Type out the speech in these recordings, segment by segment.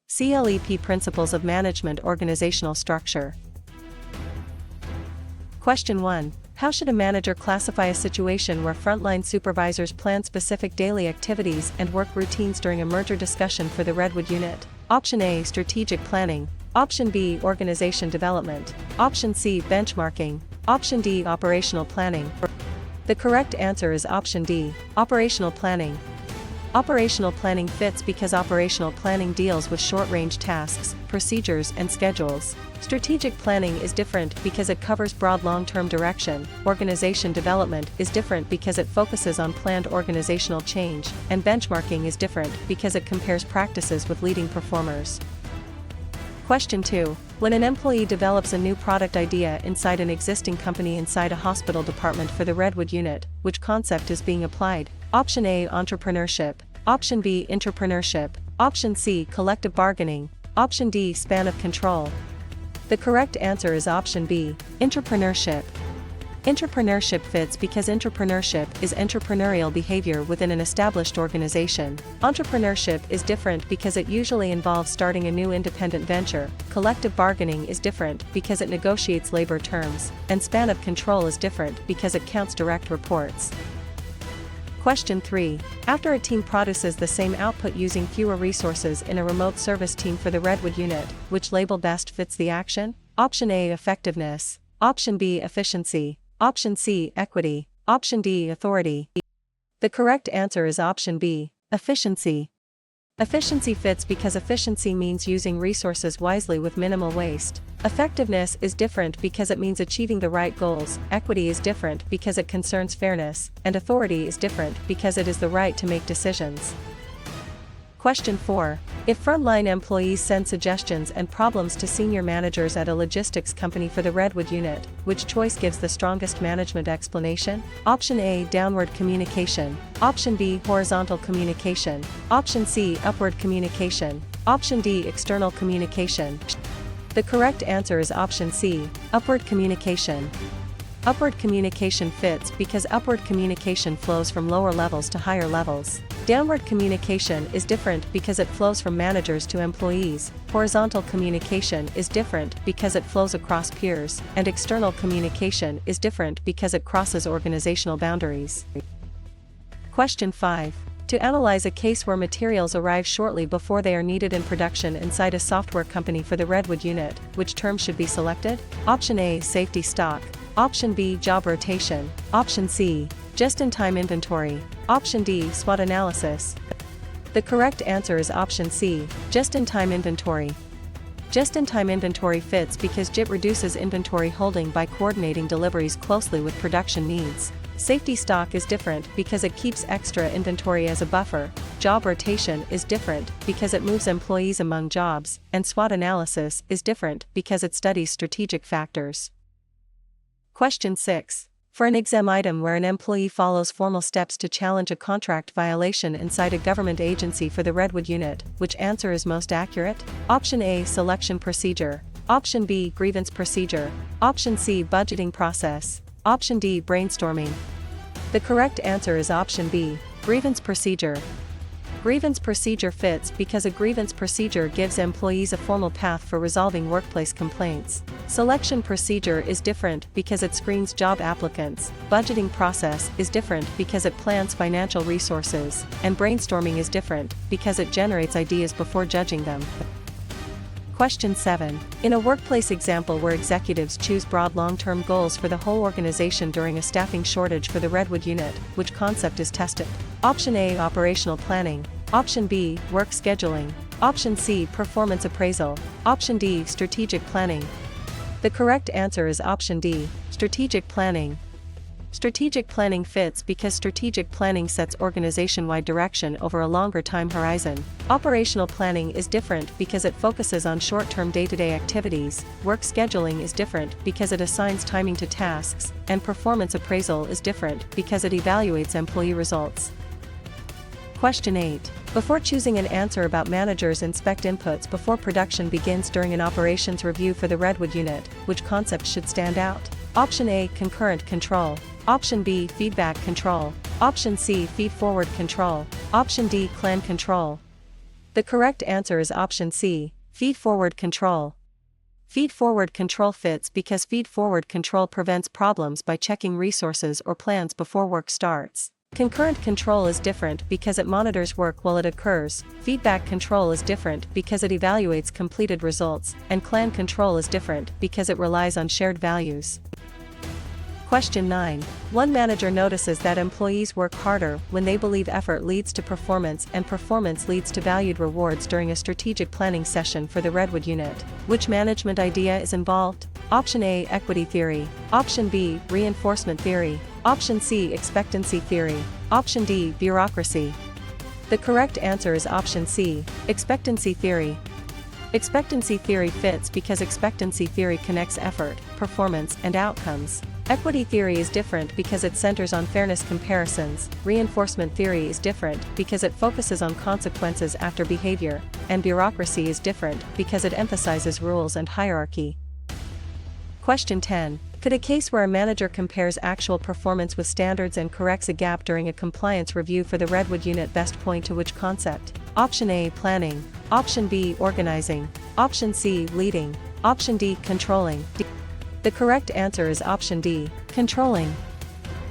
CLEP Principles of Management Organizational Structure. Question 1. How should a manager classify a situation where frontline supervisors plan specific daily activities and work routines during a merger discussion for the Redwood unit? Option A. Strategic planning. Option B. Organization development. Option C. Benchmarking. Option D. Operational planning. The correct answer is option D. Operational planning. Operational planning fits because operational planning deals with short-range tasks, procedures, and schedules. Strategic planning is different because it covers broad long-term direction. Organization development is different because it focuses on planned organizational change, and benchmarking is different because it compares practices with leading performers. Question 2. When an employee develops a new product idea inside an existing company inside a hospital department for the Redwood unit, which concept is being applied? Option A. Entrepreneurship. Option B. Entrepreneurship. Option C. Collective bargaining. Option D. Span of control. The correct answer is option B. Entrepreneurship. Entrepreneurship fits because entrepreneurship is entrepreneurial behavior within an established organization. Entrepreneurship is different because it usually involves starting a new independent venture. Collective bargaining is different because it negotiates labor terms, and span of control is different because it counts direct reports. Question 3. After a team produces the same output using fewer resources in a remote service team for the Redwood unit, which label best fits the action? Option A. Effectiveness. Option B. Efficiency. Option C. Equity. Option D. Authority. The correct answer is option B. Efficiency. Efficiency fits because efficiency means using resources wisely with minimal waste. Effectiveness is different because it means achieving the right goals. Equity is different because it concerns fairness, and authority is different because it is the right to make decisions. Question 4. If frontline employees send suggestions and problems to senior managers at a logistics company for the Redwood unit, which choice gives the strongest management explanation? Option A. Downward communication. Option B. Horizontal communication. Option C. Upward communication. Option D. External communication. The correct answer is option C. Upward communication. Upward communication fits because upward communication flows from lower levels to higher levels. Downward communication is different because it flows from managers to employees. Horizontal communication is different because it flows across peers, and external communication is different because it crosses organizational boundaries. Question 5. To analyze a case where materials arrive shortly before they are needed in production inside a software company for the Redwood unit, which term should be selected? Option A. Safety stock. Option B. Job rotation. Option C. Just-in-time inventory. Option D. SWOT analysis. The correct answer is option C. Just-in-time inventory. Just-in-time inventory fits because JIT reduces inventory holding by coordinating deliveries closely with production needs. Safety stock is different because it keeps extra inventory as a buffer. Job rotation is different because it moves employees among jobs, and SWOT analysis is different because it studies strategic factors. Question 6. For an exam item where an employee follows formal steps to challenge a contract violation inside a government agency for the Redwood unit, which answer is most accurate? Option A. Selection procedure. Option B. Grievance procedure. Option C. Budgeting process. Option D. Brainstorming. The correct answer is option B. Grievance procedure. Grievance procedure fits because a grievance procedure gives employees a formal path for resolving workplace complaints. Selection procedure is different because it screens job applicants. Budgeting process is different because it plans financial resources, and brainstorming is different because it generates ideas before judging them. Question 7. In a workplace example where executives choose broad long-term goals for the whole organization during a staffing shortage for the Redwood unit, which concept is tested? Option A. Operational planning. Option B. Work scheduling. Option C. Performance appraisal. Option D. Strategic planning. The correct answer is option D. Strategic planning. Strategic planning fits because strategic planning sets organization-wide direction over a longer time horizon. Operational planning is different because it focuses on short-term day-to-day activities. Work scheduling is different because it assigns timing to tasks, and performance appraisal is different because it evaluates employee results. Question 8. Before choosing an answer about managers inspect inputs before production begins during an operations review for the Redwood unit, which concept should stand out? Option A. Concurrent control. Option B. Feedback control. Option C. Feed-forward control. Option D. Clan control. The correct answer is option C, feed-forward control. Feed-forward control fits because feed-forward control prevents problems by checking resources or plans before work starts. Concurrent control is different because it monitors work while it occurs, feedback control is different because it evaluates completed results, and clan control is different because it relies on shared values. Question 9. One manager notices that employees work harder when they believe effort leads to performance and performance leads to valued rewards during a strategic planning session for the Redwood unit. Which management idea is involved? Option A, equity theory. Option B, reinforcement theory. Option C, expectancy theory. Option D, bureaucracy. The correct answer is option C, expectancy theory. Expectancy theory fits because expectancy theory connects effort, performance, and outcomes. Equity theory is different because it centers on fairness comparisons, reinforcement theory is different because it focuses on consequences after behavior, and bureaucracy is different because it emphasizes rules and hierarchy. Question 10. Could a case where a manager compares actual performance with standards and corrects a gap during a compliance review for the Redwood unit best point to which concept? Option A, planning. Option B, organizing. Option C, leading. Option D, controlling. The correct answer is option D, controlling.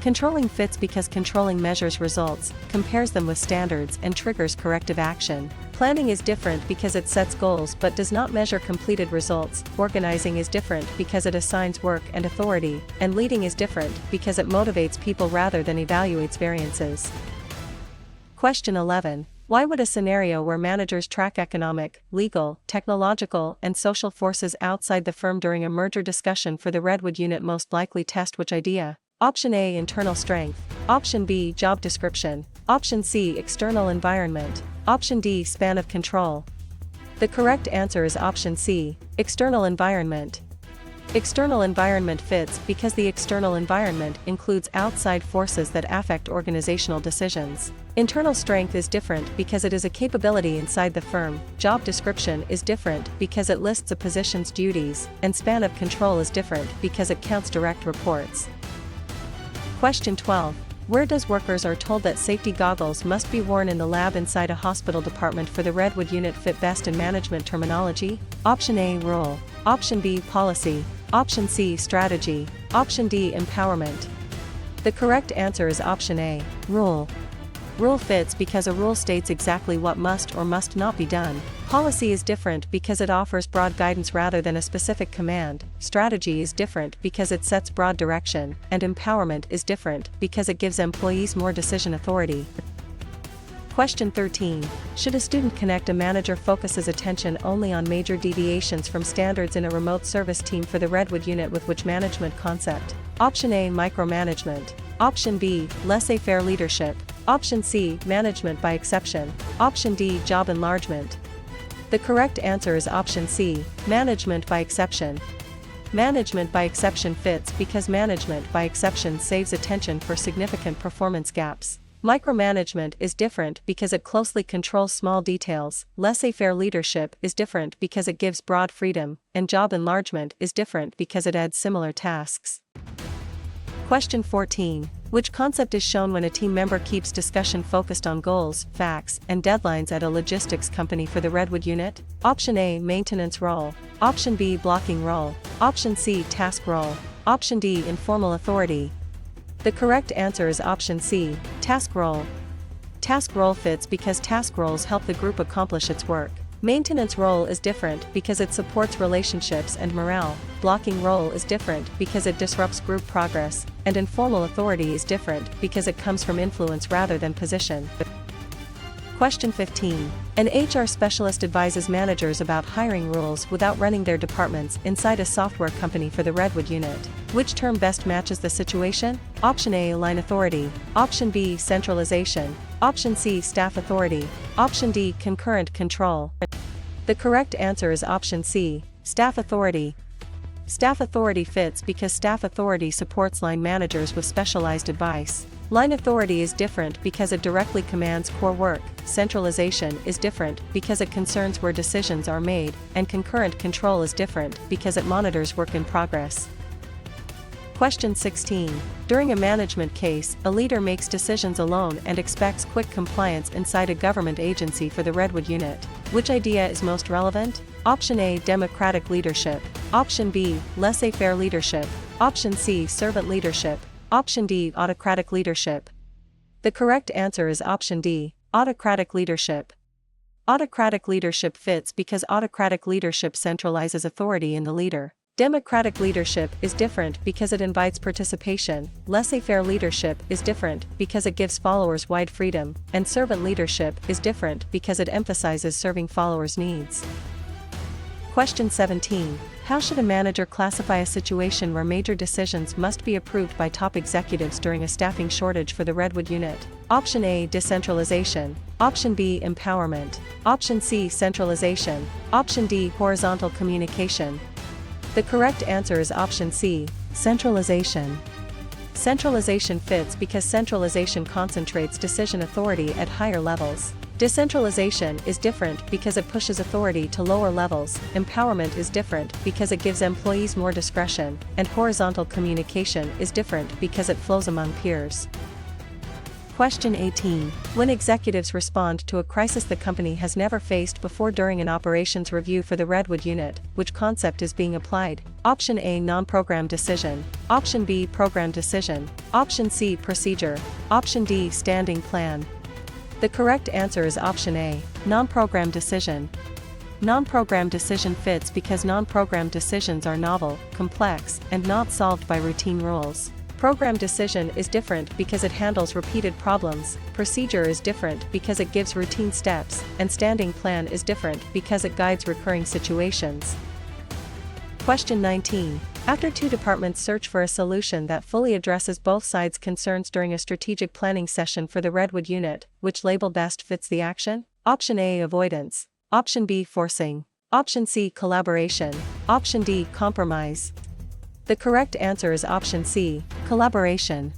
Controlling fits because controlling measures results, compares them with standards, and triggers corrective action. Planning is different because it sets goals but does not measure completed results. Organizing is different because it assigns work and authority, and leading is different because it motivates people rather than evaluates variances. Question 11. Why would a scenario where managers track economic, legal, technological, and social forces outside the firm during a merger discussion for the Redwood unit most likely test which idea? Option A, internal strength. Option B, job description. Option C, external environment. Option D, span of control. The correct answer is option C, external environment. External environment fits because the external environment includes outside forces that affect organizational decisions. Internal strength is different because it is a capability inside the firm. Job description is different because it lists a position's duties, and span of control is different because it counts direct reports. Question 12. Where does workers are told that safety goggles must be worn in the lab inside a hospital department for the Redwood unit fit best in management terminology? Option A, rule. Option B, policy. Option C, strategy. Option D, empowerment. The correct answer is option A, rule. Rule fits because a rule states exactly what must or must not be done. Policy is different because it offers broad guidance rather than a specific command. Strategy is different because it sets broad direction, and empowerment is different because it gives employees more decision authority. Question 13. Should a student connect a manager focuses attention only on major deviations from standards in a remote service team for the Redwood unit with which management concept? Option A, micromanagement. Option B, laissez-faire leadership. Option C, management by exception. Option D, job enlargement. The correct answer is option C, management by exception. Management by exception fits because management by exception saves attention for significant performance gaps. Micromanagement is different because it closely controls small details. Laissez-faire leadership is different because it gives broad freedom, and job enlargement is different because it adds similar tasks. Question 14. Which concept is shown when a team member keeps discussion focused on goals, facts, and deadlines at a logistics company for the Redwood unit? Option A, maintenance role. Option B, blocking role. Option C, task role. Option D, informal authority. The correct answer is option C, task role. Task role fits because task roles help the group accomplish its work. Maintenance role is different because it supports relationships and morale. Blocking role is different because it disrupts group progress, and informal authority is different because it comes from influence rather than position. Question 15. An HR specialist advises managers about hiring rules without running their departments inside a software company for the Redwood unit. Which term best matches the situation? Option A, line authority. Option B, centralization. Option C, staff authority. Option D, concurrent control. The correct answer is option C, staff authority. Staff authority fits because staff authority supports line managers with specialized advice. Line authority is different because it directly commands core work. Centralization is different because it concerns where decisions are made, and concurrent control is different because it monitors work in progress. Question 16. During a management case, a leader makes decisions alone and expects quick compliance inside a government agency for the Redwood unit. Which idea is most relevant? Option A, democratic leadership. Option B, laissez-faire leadership. Option C, servant leadership. Option D, autocratic leadership. The correct answer is option D, autocratic leadership. Autocratic leadership fits because autocratic leadership centralizes authority in the leader. Democratic leadership is different because it invites participation, laissez-faire leadership is different because it gives followers wide freedom, and servant leadership is different because it emphasizes serving followers' needs. Question 17. How should a manager classify a situation where major decisions must be approved by top executives during a staffing shortage for the Redwood unit? Option A, decentralization. Option B, empowerment. Option C, centralization. Option D, horizontal communication. The correct answer is option C, centralization. Centralization fits because centralization concentrates decision authority at higher levels. Decentralization is different because it pushes authority to lower levels, empowerment is different because it gives employees more discretion, and horizontal communication is different because it flows among peers. Question 18. When executives respond to a crisis the company has never faced before during an operations review for the Redwood unit, which concept is being applied? Option A, non-program decision. Option B, program decision. Option C, procedure. Option D, standing plan. The correct answer is option A, non-program decision. Non-program decision fits because non-program decisions are novel, complex, and not solved by routine rules. Program decision is different because it handles repeated problems, procedure is different because it gives routine steps, and standing plan is different because it guides recurring situations. Question 19. After two departments search for a solution that fully addresses both sides' concerns during a strategic planning session for the Redwood unit, which label best fits the action? Option A, avoidance. Option B, forcing. Option C, collaboration. Option D, compromise. The correct answer is option C, collaboration.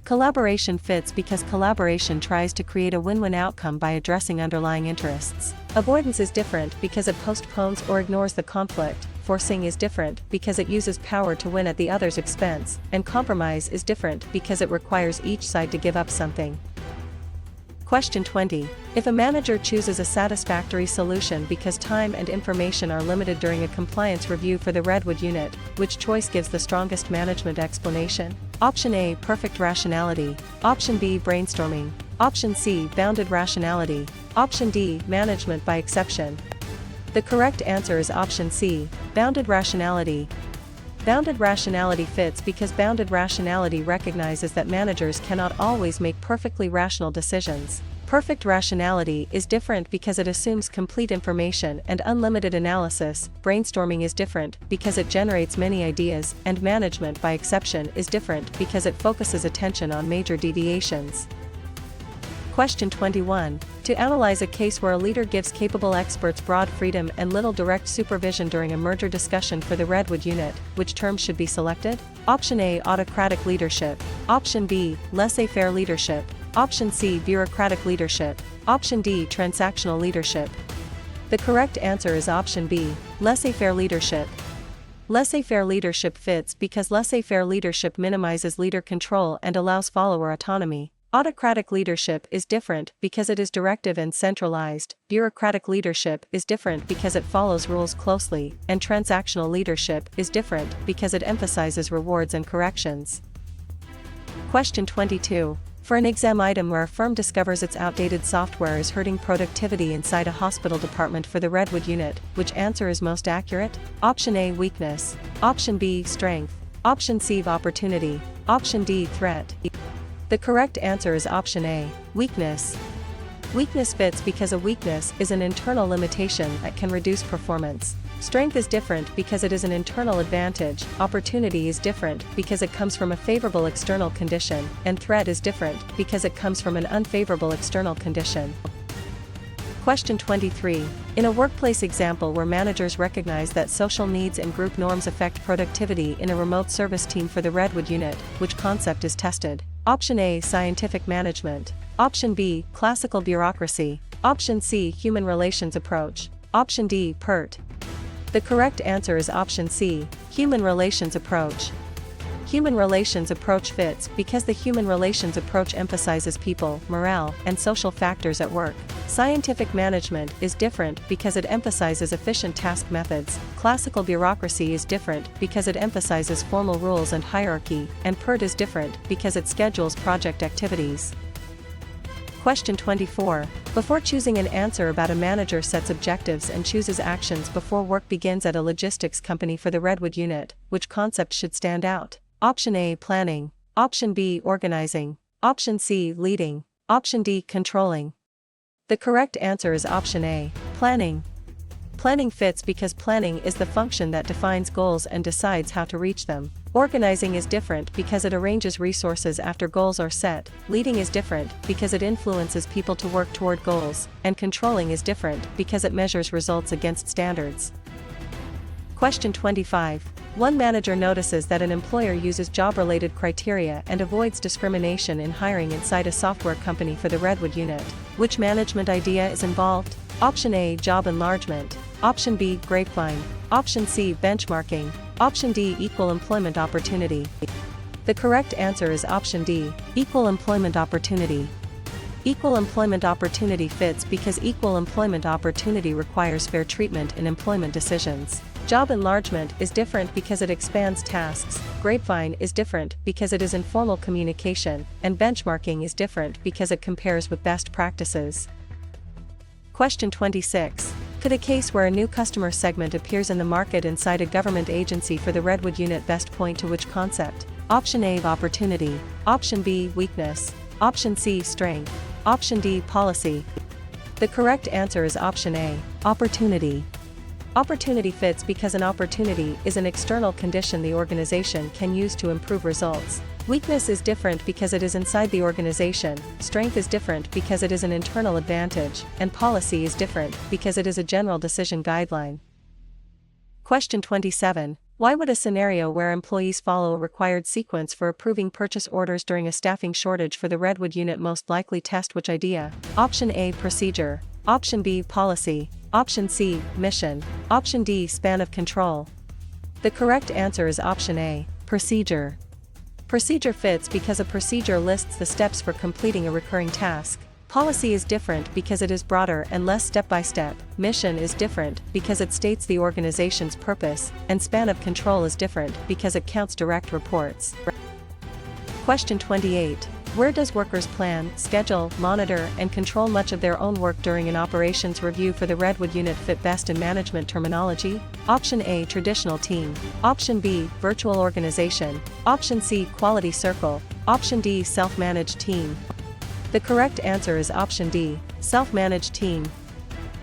Collaboration fits because collaboration tries to create a win-win outcome by addressing underlying interests. Avoidance is different because it postpones or ignores the conflict. Forcing is different because it uses power to win at the other's expense, and compromise is different because it requires each side to give up something. Question 20. If a manager chooses a satisfactory solution because time and information are limited during a compliance review for the Redwood unit, which choice gives the strongest management explanation? Option A, perfect rationality. Option B, brainstorming. Option C, bounded rationality. Option D, management by exception. The correct answer is option C, bounded rationality. Bounded rationality fits because bounded rationality recognizes that managers cannot always make perfectly rational decisions. Perfect rationality is different because it assumes complete information and unlimited analysis. Brainstorming is different because it generates many ideas, and management by exception is different because it focuses attention on major deviations. Question 21. To analyze a case where a leader gives capable experts broad freedom and little direct supervision during a merger discussion for the Redwood unit, which term should be selected? Option A, autocratic leadership. Option B, laissez-faire leadership. Option C, bureaucratic leadership. Option D, transactional leadership. The correct answer is option B, laissez-faire leadership. Laissez-faire leadership fits because laissez-faire leadership minimizes leader control and allows follower autonomy. Autocratic leadership is different because it is directive and centralized. Bureaucratic leadership is different because it follows rules closely, and transactional leadership is different because it emphasizes rewards and corrections. Question 22. For an exam item where a firm discovers its outdated software is hurting productivity inside a hospital department for the Redwood unit, which answer is most accurate? Option A, weakness. Option B, strength. Option C, opportunity. Option D, threat. The correct answer is option A, weakness. Weakness fits because a weakness is an internal limitation that can reduce performance. Strength is different because it is an internal advantage, opportunity is different because it comes from a favorable external condition, and threat is different because it comes from an unfavorable external condition. Question 23. In a workplace example where managers recognize that social needs and group norms affect productivity in a remote service team for the Redwood unit, which concept is tested? Option A, scientific management. Option B, classical bureaucracy. Option C, human relations approach. Option D, PERT. The correct answer is option C, human relations approach. Human relations approach fits because the human relations approach emphasizes people, morale, and social factors at work. Scientific management is different because it emphasizes efficient task methods. Classical bureaucracy is different because it emphasizes formal rules and hierarchy, and PERT is different because it schedules project activities. Question 24. Before choosing an answer about a manager sets objectives and chooses actions before work begins at a logistics company for the Redwood unit, which concept should stand out? Option A, planning. Option B, organizing. Option C, leading. Option D, controlling. The correct answer is option A, planning. Planning fits because planning is the function that defines goals and decides how to reach them. Organizing is different because it arranges resources after goals are set. Leading is different because it influences people to work toward goals, and controlling is different because it measures results against standards. Question 25. One manager notices that an employer uses job-related criteria and avoids discrimination in hiring inside a software company for the Redwood unit. Which management idea is involved? Option A, job enlargement. Option B, grapevine. Option C, benchmarking. Option D, equal employment opportunity. The correct answer is option D, equal employment opportunity. Equal employment opportunity fits because equal employment opportunity requires fair treatment in employment decisions. Job enlargement is different because it expands tasks. Grapevine is different because it is informal communication, and benchmarking is different because it compares with best practices. Question 26. Could a case where a new customer segment appears in the market inside a government agency for the Redwood unit best point to which concept? Option A, opportunity. Option B, weakness. Option C, strength. Option D, policy. The correct answer is option A, opportunity. Opportunity fits because an opportunity is an external condition the organization can use to improve results. Weakness is different because it is inside the organization, strength is different because it is an internal advantage, and policy is different because it is a general decision guideline. Question 27. Why would a scenario where employees follow a required sequence for approving purchase orders during a staffing shortage for the Redwood unit most likely test which idea? Option A, procedure. Option B, policy. Option C, mission. Option D, span of control. The correct answer is option A, procedure. Procedure fits because a procedure lists the steps for completing a recurring task. Policy is different because it is broader and less step-by-step. Mission is different because it states the organization's purpose, and span of control is different because it counts direct reports. Question 28. Where does workers plan, schedule, monitor, and control much of their own work during an operations review for the Redwood unit fit best in management terminology? Option A, traditional team. Option B, virtual organization. Option C, quality circle. Option D, self-managed team. The correct answer is option D, self-managed team.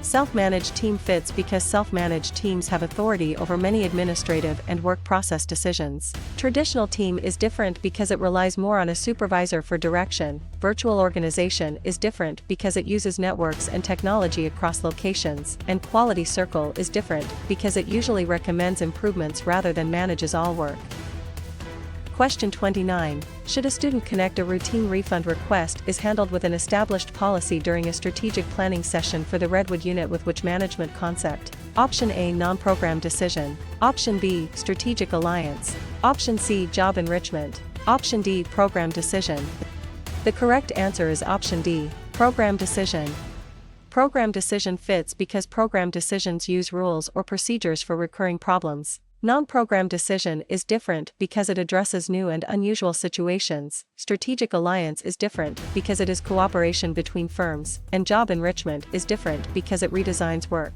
Self-managed team fits because self-managed teams have authority over many administrative and work process decisions. Traditional team is different because it relies more on a supervisor for direction. Virtual organization is different because it uses networks and technology across locations, and quality circle is different because it usually recommends improvements rather than manages all work. Question 29. Should a student connect a routine refund request is handled with an established policy during a strategic planning session for the Redwood unit with which management concept? Option A, non-program decision. Option B, strategic alliance. Option C, job enrichment. Option D, program decision. The correct answer is option D, program decision. Program decision fits because program decisions use rules or procedures for recurring problems. Non-program decision is different because it addresses new and unusual situations. Strategic alliance is different because it is cooperation between firms, and job enrichment is different because it redesigns work.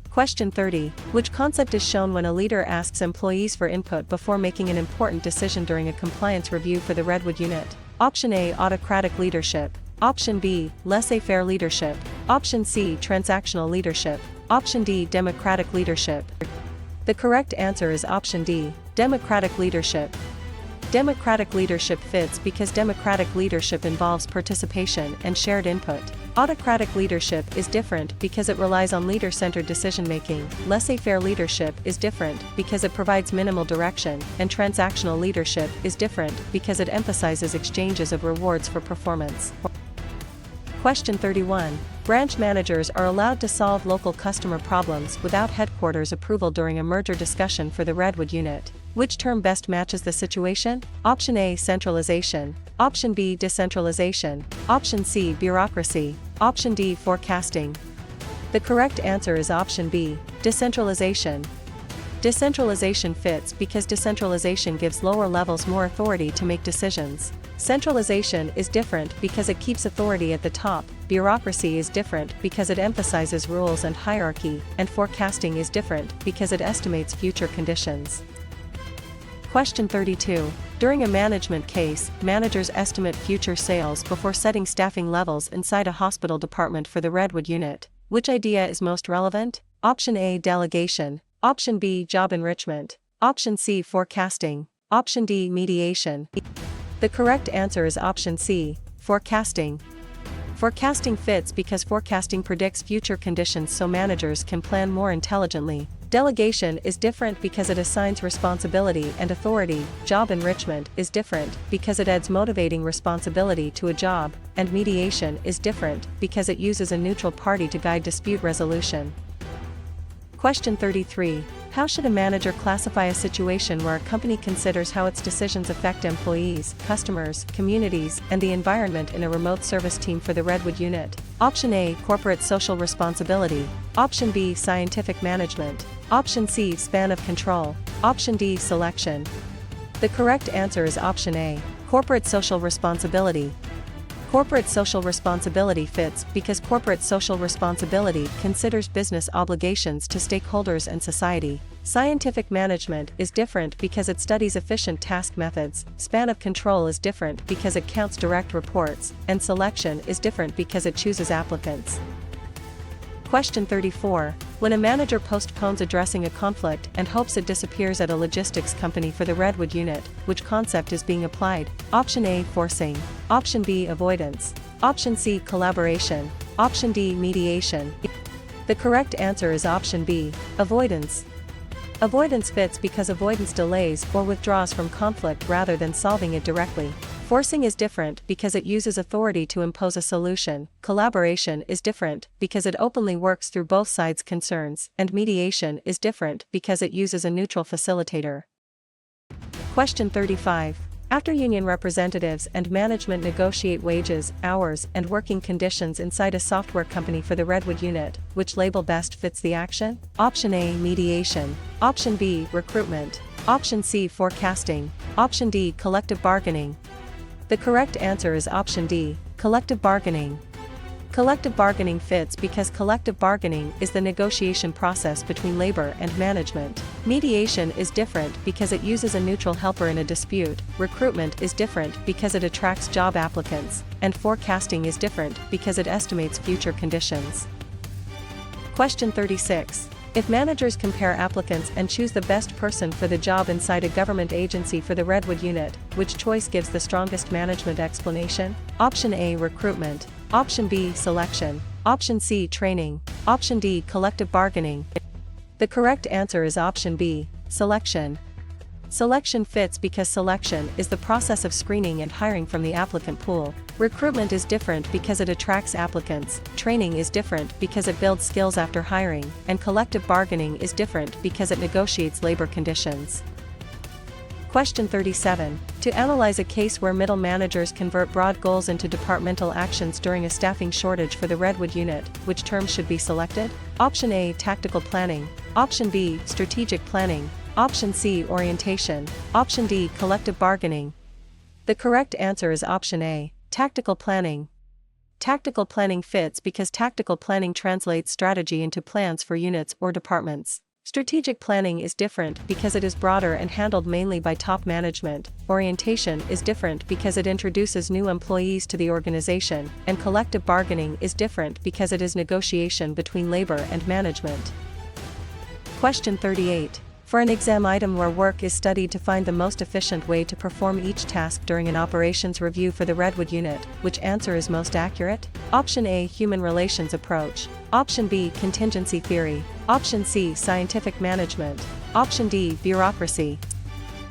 Question 30. Which concept is shown when a leader asks employees for input before making an important decision during a compliance review for the Redwood unit? Option A, autocratic leadership. Option B, laissez-faire leadership. Option C, transactional leadership. Option D, democratic leadership. The correct answer is option D, democratic leadership. Democratic leadership fits because democratic leadership involves participation and shared input. Autocratic leadership is different because it relies on leader-centered decision-making. Laissez-faire leadership is different because it provides minimal direction, and transactional leadership is different because it emphasizes exchanges of rewards for performance. Question 31. Branch managers are allowed to solve local customer problems without headquarters approval during a merger discussion for the Redwood unit. Which term best matches the situation? Option A, centralization. Option B, decentralization. Option C, bureaucracy. Option D, forecasting. The correct answer is option B, decentralization. Decentralization fits because decentralization gives lower levels more authority to make decisions. Centralization is different because it keeps authority at the top, bureaucracy is different because it emphasizes rules and hierarchy, and forecasting is different because it estimates future conditions. Question 32. During a management case, managers estimate future sales before setting staffing levels inside a hospital department for the Redwood unit. Which idea is most relevant? Option A, delegation. Option B, job enrichment. Option C, forecasting. Option D, mediation. The correct answer is option C, forecasting. Forecasting fits because forecasting predicts future conditions so managers can plan more intelligently. Delegation is different because it assigns responsibility and authority. Job enrichment is different because it adds motivating responsibility to a job, and mediation is different because it uses a neutral party to guide dispute resolution. Question 33. How should a manager classify a situation where a company considers how its decisions affect employees, customers, communities, and the environment in a remote service team for the Redwood unit? Option A, corporate social responsibility. Option B, scientific management. Option C, span of control. Option D, selection. The correct answer is option A, corporate social responsibility. Corporate social responsibility fits because corporate social responsibility considers business obligations to stakeholders and society. Scientific management is different because it studies efficient task methods, span of control is different because it counts direct reports, and selection is different because it chooses applicants. Question 34. When a manager postpones addressing a conflict and hopes it disappears at a logistics company for the Redwood unit, which concept is being applied? Option A, forcing. Option B, avoidance. Option C, collaboration. Option D, mediation. The correct answer is option B, avoidance. Avoidance fits because avoidance delays or withdraws from conflict rather than solving it directly. Forcing is different because it uses authority to impose a solution. Collaboration is different because it openly works through both sides' concerns, and mediation is different because it uses a neutral facilitator. Question 35. After union representatives and management negotiate wages, hours, and working conditions inside a software company for the Redwood unit, which label best fits the action? Option A, mediation. Option B, recruitment. Option C, forecasting. Option D, collective bargaining. The correct answer is option D, collective bargaining. Collective bargaining fits because collective bargaining is the negotiation process between labor and management. Mediation is different because it uses a neutral helper in a dispute. Recruitment is different because it attracts job applicants, and forecasting is different because it estimates future conditions. Question 36. If managers compare applicants and choose the best person for the job inside a government agency for the Redwood unit, which choice gives the strongest management explanation? Option A, recruitment. Option B, selection. Option C, training. Option D, collective bargaining. The correct answer is option B, selection. Selection fits because selection is the process of screening and hiring from the applicant pool. Recruitment is different because it attracts applicants, training is different because it builds skills after hiring, and collective bargaining is different because it negotiates labor conditions. Question 37. To analyze a case where middle managers convert broad goals into departmental actions during a staffing shortage for the Redwood unit, which terms should be selected? Option A, tactical planning. Option B, strategic planning. Option C, orientation. Option D, collective bargaining. The correct answer is option A, tactical planning. Tactical planning fits because tactical planning translates strategy into plans for units or departments. Strategic planning is different because it is broader and handled mainly by top management. Orientation is different because it introduces new employees to the organization, and collective bargaining is different because it is negotiation between labor and management. Question 38. For an exam item where work is studied to find the most efficient way to perform each task during an operations review for the Redwood unit, which answer is most accurate? Option A, human relations approach. Option B, contingency theory. Option C, scientific management. Option D, bureaucracy.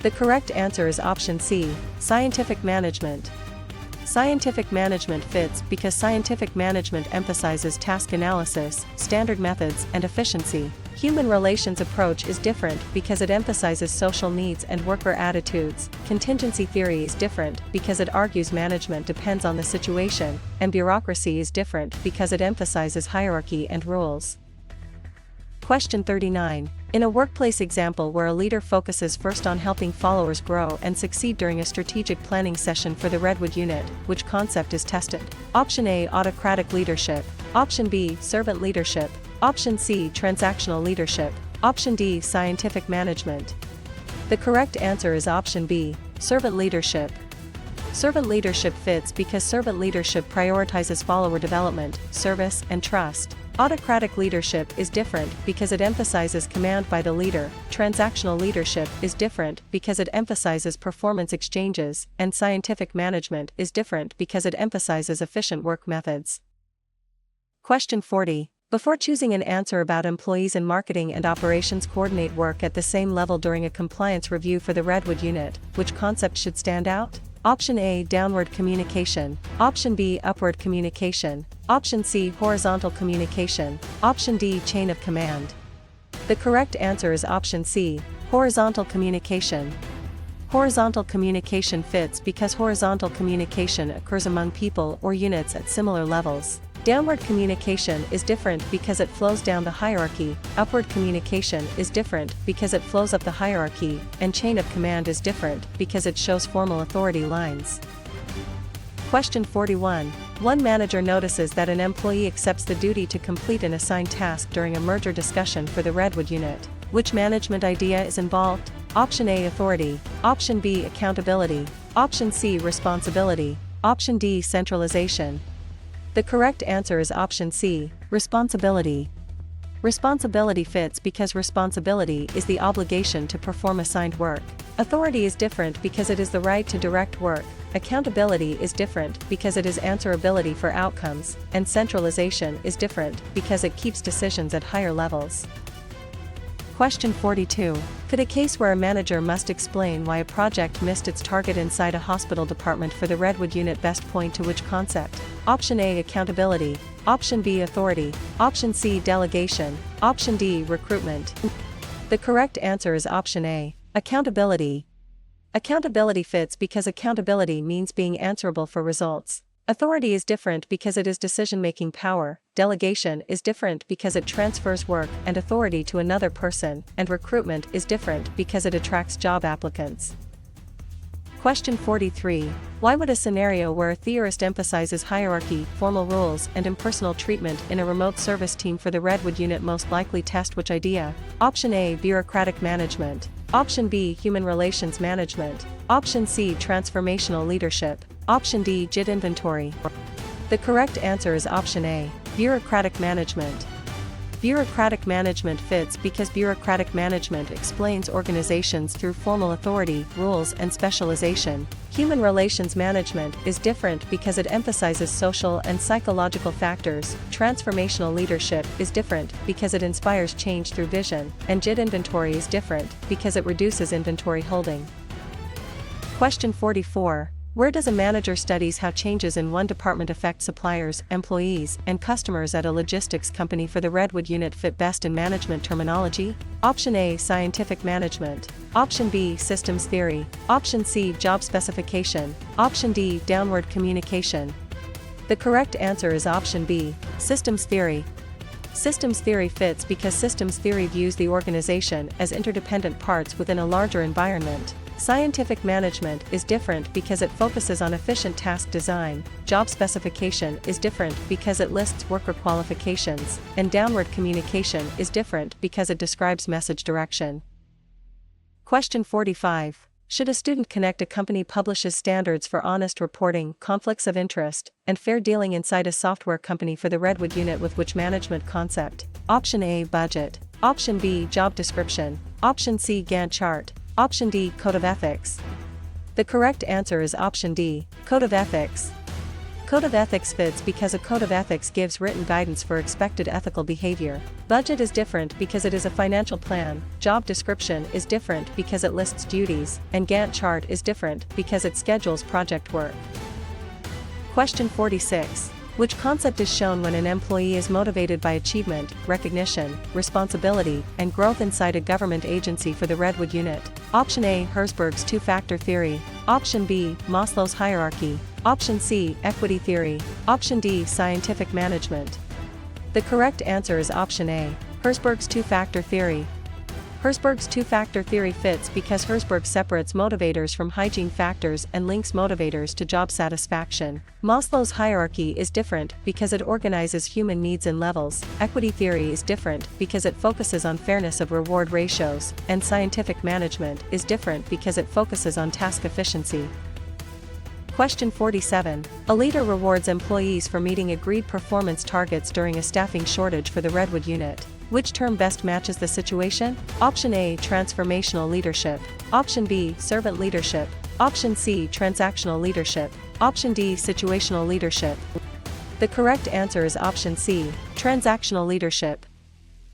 The correct answer is option C, scientific management. Scientific management fits because scientific management emphasizes task analysis, standard methods, and efficiency. Human relations approach is different because it emphasizes social needs and worker attitudes. Contingency theory is different because it argues management depends on the situation, and bureaucracy is different because it emphasizes hierarchy and rules. Question 39. In a workplace example where a leader focuses first on helping followers grow and succeed during a strategic planning session for the Redwood unit, which concept is tested? Option A, autocratic leadership. Option B, servant leadership. Option C, transactional leadership. Option D, scientific management. The correct answer is option B, servant leadership. Servant leadership fits because servant leadership prioritizes follower development, service, and trust. Autocratic leadership is different because it emphasizes command by the leader. Transactional leadership is different because it emphasizes performance exchanges, and scientific management is different because it emphasizes efficient work methods. Question 40. Before choosing an answer about employees in marketing and operations coordinate work at the same level during a compliance review for the Redwood unit, which concept should stand out? Option A, downward communication. Option B, upward communication. Option C, horizontal communication. Option D, chain of command. The correct answer is option C, horizontal communication. Horizontal communication fits because horizontal communication occurs among people or units at similar levels. Downward communication is different because it flows down the hierarchy, upward communication is different because it flows up the hierarchy, and chain of command is different because it shows formal authority lines. Question 41. One manager notices that an employee accepts the duty to complete an assigned task during a merger discussion for the Redwood unit. Which management idea is involved? Option A, authority. Option B, accountability. Option C, responsibility. Option D, centralization. The correct answer is option C, responsibility. Responsibility fits because responsibility is the obligation to perform assigned work. Authority is different because it is the right to direct work. Accountability is different because it is answerability for outcomes, and centralization is different because it keeps decisions at higher levels. Question 42. Could a case where a manager must explain why a project missed its target inside a hospital department for the Redwood unit best point to which concept? Option A, accountability. Option B, authority. Option C, delegation. Option D, recruitment. The correct answer is option A, accountability. Accountability fits because accountability means being answerable for results. Authority is different because it is decision-making power. Delegation is different because it transfers work and authority to another person, and recruitment is different because it attracts job applicants. Question 43. Why would a scenario where a theorist emphasizes hierarchy, formal rules, and impersonal treatment in a remote service team for the Redwood unit most likely test which idea? Option A, bureaucratic management. Option B, human relations management. Option C, transformational leadership. Option D, JIT inventory. The correct answer is option A, bureaucratic management. Bureaucratic management fits because bureaucratic management explains organizations through formal authority, rules, and specialization. Human relations management is different because it emphasizes social and psychological factors. Transformational leadership is different because it inspires change through vision, and JIT inventory is different because it reduces inventory holding. Question 44. Where does a manager studies how changes in one department affect suppliers, employees, and customers at a logistics company for the Redwood unit fit best in management terminology? Option A, scientific management. Option B, systems theory. Option C, job specification. Option D, downward communication. The correct answer is option B, systems theory. Systems theory fits because systems theory views the organization as interdependent parts within a larger environment. Scientific management is different because it focuses on efficient task design. Job specification is different because it lists worker qualifications, and downward communication is different because it describes message direction. Question 45. Should a student connect a company publishes standards for honest reporting, conflicts of interest, and fair dealing inside a software company for the Redwood unit with which management concept? Option A, budget. Option B, job description. Option C, Gantt chart. Option D, Code of Ethics. The correct answer is option D, Code of Ethics. Code of Ethics fits because a Code of Ethics gives written guidance for expected ethical behavior. Budget is different because it is a financial plan, job description is different because it lists duties, and Gantt chart is different because it schedules project work. Question 46. Which concept is shown when an employee is motivated by achievement, recognition, responsibility, and growth inside a government agency for the Redwood unit? Option A. Herzberg's two-factor theory. Option B. Maslow's hierarchy. Option C. Equity theory. Option D. Scientific management. The correct answer is option A. Herzberg's two-factor theory. Herzberg's two-factor theory fits because Herzberg separates motivators from hygiene factors and links motivators to job satisfaction. Maslow's hierarchy is different because it organizes human needs in levels. Equity theory is different because it focuses on fairness of reward ratios, and scientific management is different because it focuses on task efficiency. Question 47. A leader rewards employees for meeting agreed performance targets during a staffing shortage for the Redwood unit. Which term best matches the situation? Option A. Transformational leadership. Option B. Servant leadership. Option C. Transactional leadership. Option D. Situational leadership. The correct answer is option C. Transactional leadership.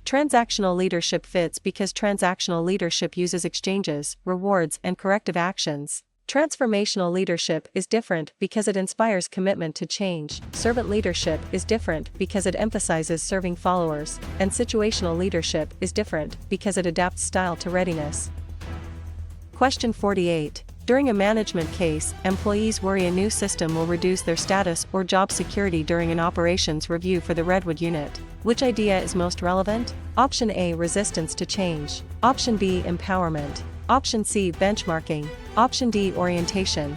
Transactional leadership fits because transactional leadership uses exchanges, rewards, and corrective actions. Transformational leadership is different because it inspires commitment to change. Servant leadership is different because it emphasizes serving followers, and situational leadership is different because it adapts style to readiness. Question 48. During a management case, employees worry a new system will reduce their status or job security during an operations review for the Redwood unit. Which idea is most relevant? Option A. Resistance to change. Option B. Empowerment. Option C. Benchmarking. Option D. Orientation.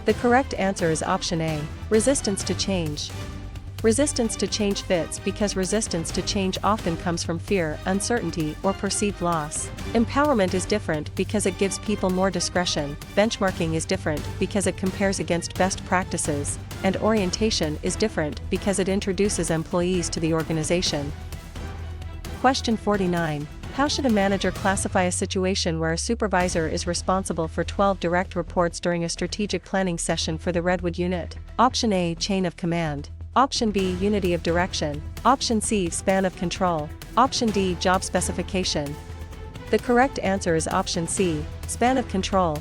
The correct answer is option A. Resistance to change. Resistance to change fits because resistance to change often comes from fear, uncertainty, or perceived loss. Empowerment is different because it gives people more discretion. Benchmarking is different because it compares against best practices. And orientation is different because it introduces employees to the organization. Question 49. How should a manager classify a situation where a supervisor is responsible for 12 direct reports during a strategic planning session for the Redwood unit? Option A. Chain of command. Option B. Unity of direction. Option C. Span of control. Option D. Job specification. The correct answer is option C. Span of control.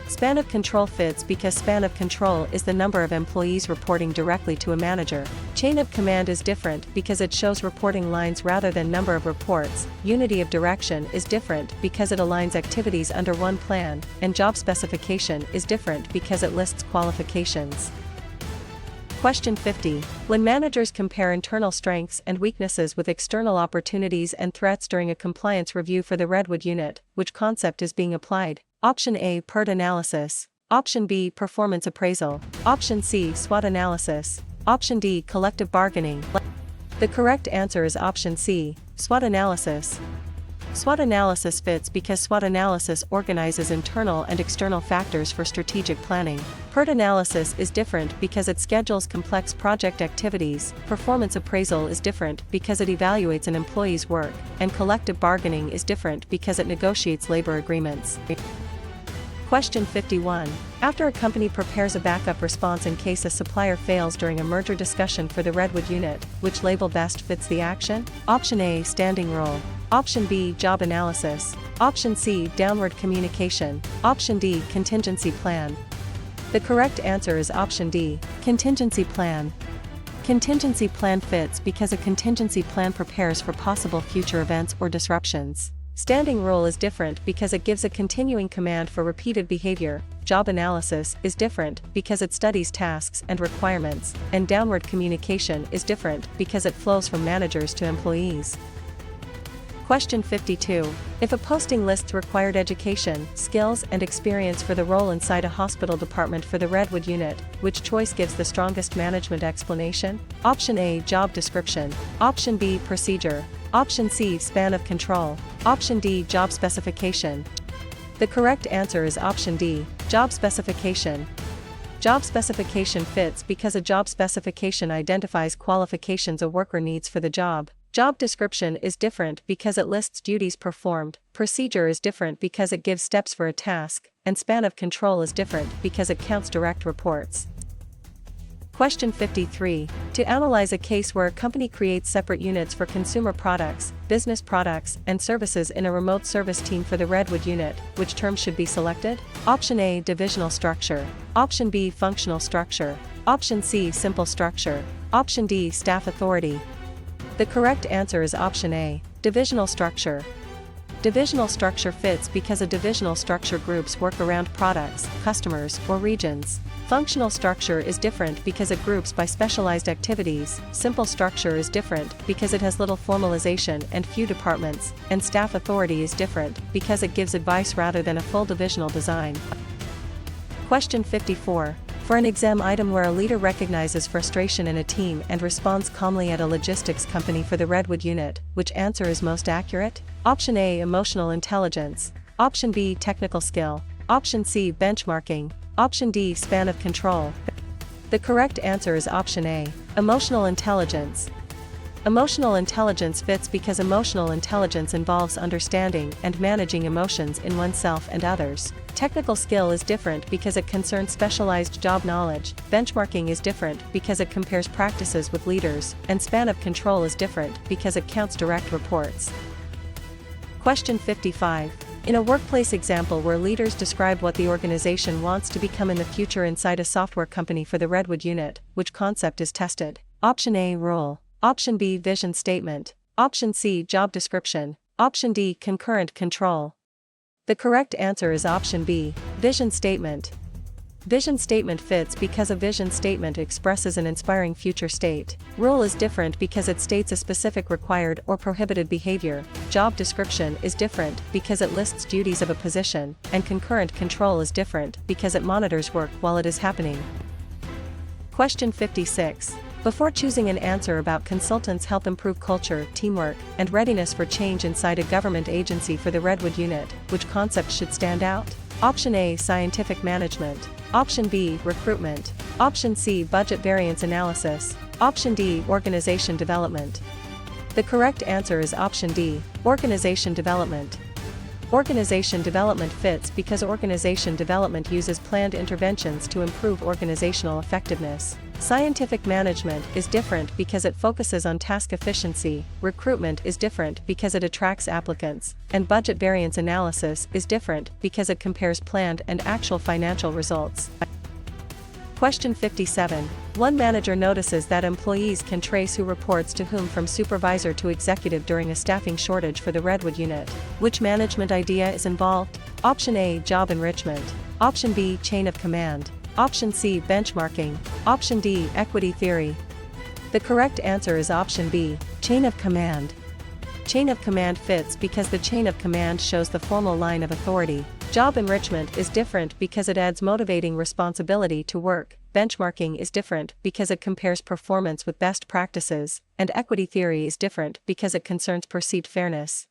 Span of control fits because span of control is the number of employees reporting directly to a manager. Chain of command is different because it shows reporting lines rather than number of reports. Unity of direction is different because it aligns activities under one plan, and job specification is different because it lists qualifications. Question 50. When managers compare internal strengths and weaknesses with external opportunities and threats during a compliance review for the Redwood unit, which concept is being applied? Option A. PERT analysis. Option B. Performance appraisal. Option C. SWOT analysis. Option D. Collective bargaining. The correct answer is option C. SWOT analysis. SWOT analysis fits because SWOT analysis organizes internal and external factors for strategic planning. PERT analysis is different because it schedules complex project activities. Performance appraisal is different because it evaluates an employee's work, and collective bargaining is different because it negotiates labor agreements. Question 51. After a company prepares a backup response in case a supplier fails during a merger discussion for the Redwood unit, which label best fits the action? Option A. Standing role. Option B. Job analysis. Option C. Downward communication. Option D. Contingency plan. The correct answer is option D. Contingency plan. Contingency plan fits because a contingency plan prepares for possible future events or disruptions. Standing role is different because it gives a continuing command for repeated behavior. Job analysis is different because it studies tasks and requirements, and downward communication is different because it flows from managers to employees. Question 52. If a posting lists required education, skills, and experience for the role inside a hospital department for the Redwood unit, which choice gives the strongest management explanation? Option A. Job description. Option B. Procedure. Option C. Span of control. Option D. Job specification. The correct answer is option D. Job specification. Job specification fits because a job specification identifies qualifications a worker needs for the job. Job description is different because it lists duties performed. Procedure is different because it gives steps for a task, and span of control is different because it counts direct reports. Question 53. To analyze a case where a company creates separate units for consumer products, business products, and services in a remote service team for the Redwood unit, which term should be selected? Option A. Divisional structure. Option B. Functional structure. Option C, simple structure. Option D, staff authority. The correct answer is option A, divisional structure. Divisional structure fits because a divisional structure groups work around products, customers, or regions. Functional structure is different because it groups by specialized activities. Simple structure is different because it has little formalization and few departments, and staff authority is different because it gives advice rather than a full divisional design. Question 54. For an exam item where a leader recognizes frustration in a team and responds calmly at a logistics company for the Redwood unit, which answer is most accurate? Option A, emotional intelligence. Option B, technical skill. Option C, benchmarking. Option D, span of control. The correct answer is option A, emotional intelligence. Emotional intelligence fits because emotional intelligence involves understanding and managing emotions in oneself and others. Technical skill is different because it concerns specialized job knowledge. Benchmarking is different because it compares practices with leaders, and span of control is different because it counts direct reports. Question 55. In a workplace example where leaders describe what the organization wants to become in the future inside a software company for the Redwood unit, which concept is tested? Option A, role. Option B, vision statement. Option C, job description. Option D, concurrent control. The correct answer is option B, vision statement. Vision statement fits because a vision statement expresses an inspiring future state. Role is different because it states a specific required or prohibited behavior. Job description is different because it lists duties of a position, and concurrent control is different because it monitors work while it is happening. Question 56. Before choosing an answer about consultants help improve culture, teamwork, and readiness for change inside a government agency for the Redwood unit, which concept should stand out? Option A, scientific management. Option B, recruitment. Option C, budget variance analysis. Option D, organization development. The correct answer is option D, organization development. Organization development fits because organization development uses planned interventions to improve organizational effectiveness. Scientific management is different because it focuses on task efficiency. Recruitment is different because it attracts applicants, and budget variance analysis is different because it compares planned and actual financial results. Question 57. One manager notices that employees can trace who reports to whom from supervisor to executive during a staffing shortage for the Redwood unit. Which management idea is involved? Option A, job enrichment. Option B, chain of command. Option C, benchmarking. Option D, equity theory. The correct answer is option B, chain of command. Chain of command fits because the chain of command shows the formal line of authority. Job enrichment is different because it adds motivating responsibility to work. Benchmarking is different because it compares performance with best practices, and equity theory is different because it concerns perceived fairness.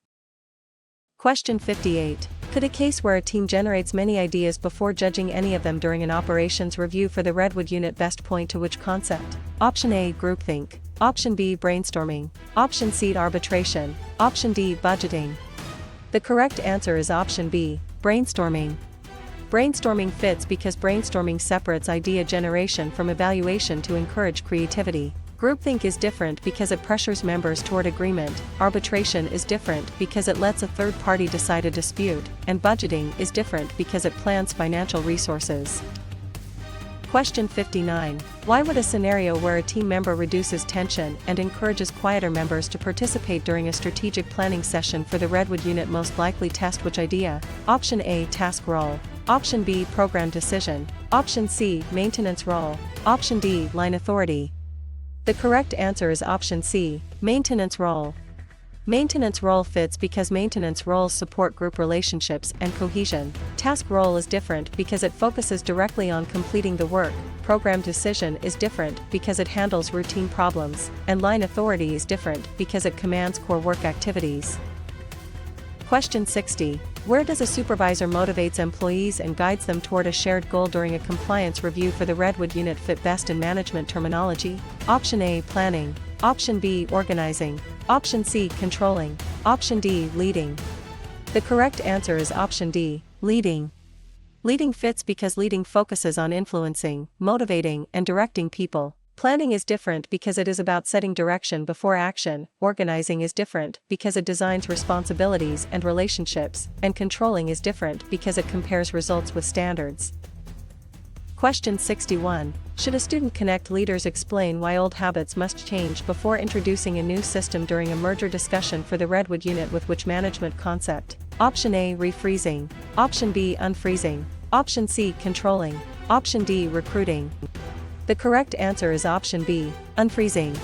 Question 58. Could a case where a team generates many ideas before judging any of them during an operations review for the Redwood unit best point to which concept? Option A, groupthink. Option B, brainstorming. Option C, arbitration. Option D, budgeting. The correct answer is option B, brainstorming. Brainstorming fits because brainstorming separates idea generation from evaluation to encourage creativity. Groupthink is different because it pressures members toward agreement. Arbitration is different because it lets a third party decide a dispute, and budgeting is different because it plans financial resources. Question 59. Why would a scenario where a team member reduces tension and encourages quieter members to participate during a strategic planning session for the Redwood unit most likely test which idea? Option A, task role. Option B, program decision. Option C, maintenance role. Option D, line authority. The correct answer is option C, maintenance role. Maintenance role fits because maintenance roles support group relationships and cohesion. Task role is different because it focuses directly on completing the work. Program decision is different because it handles routine problems, and line authority is different because it commands core work activities. Question 60. Where does a supervisor motivates employees and guides them toward a shared goal during a compliance review for the Redwood unit fit best in management terminology? Option A, planning. Option B, organizing. Option C, controlling. Option D, leading. The correct answer is option D, leading. Leading fits because leading focuses on influencing, motivating, and directing people. Planning is different because it is about setting direction before action. Organizing is different because it designs responsibilities and relationships, and controlling is different because it compares results with standards. Question 61. Should a student connect leaders explain why old habits must change before introducing a new system during a merger discussion for the Redwood unit with which management concept? Option A, refreezing. Option B, unfreezing. Option C, controlling. Option D, recruiting. The correct answer is option B, unfreezing.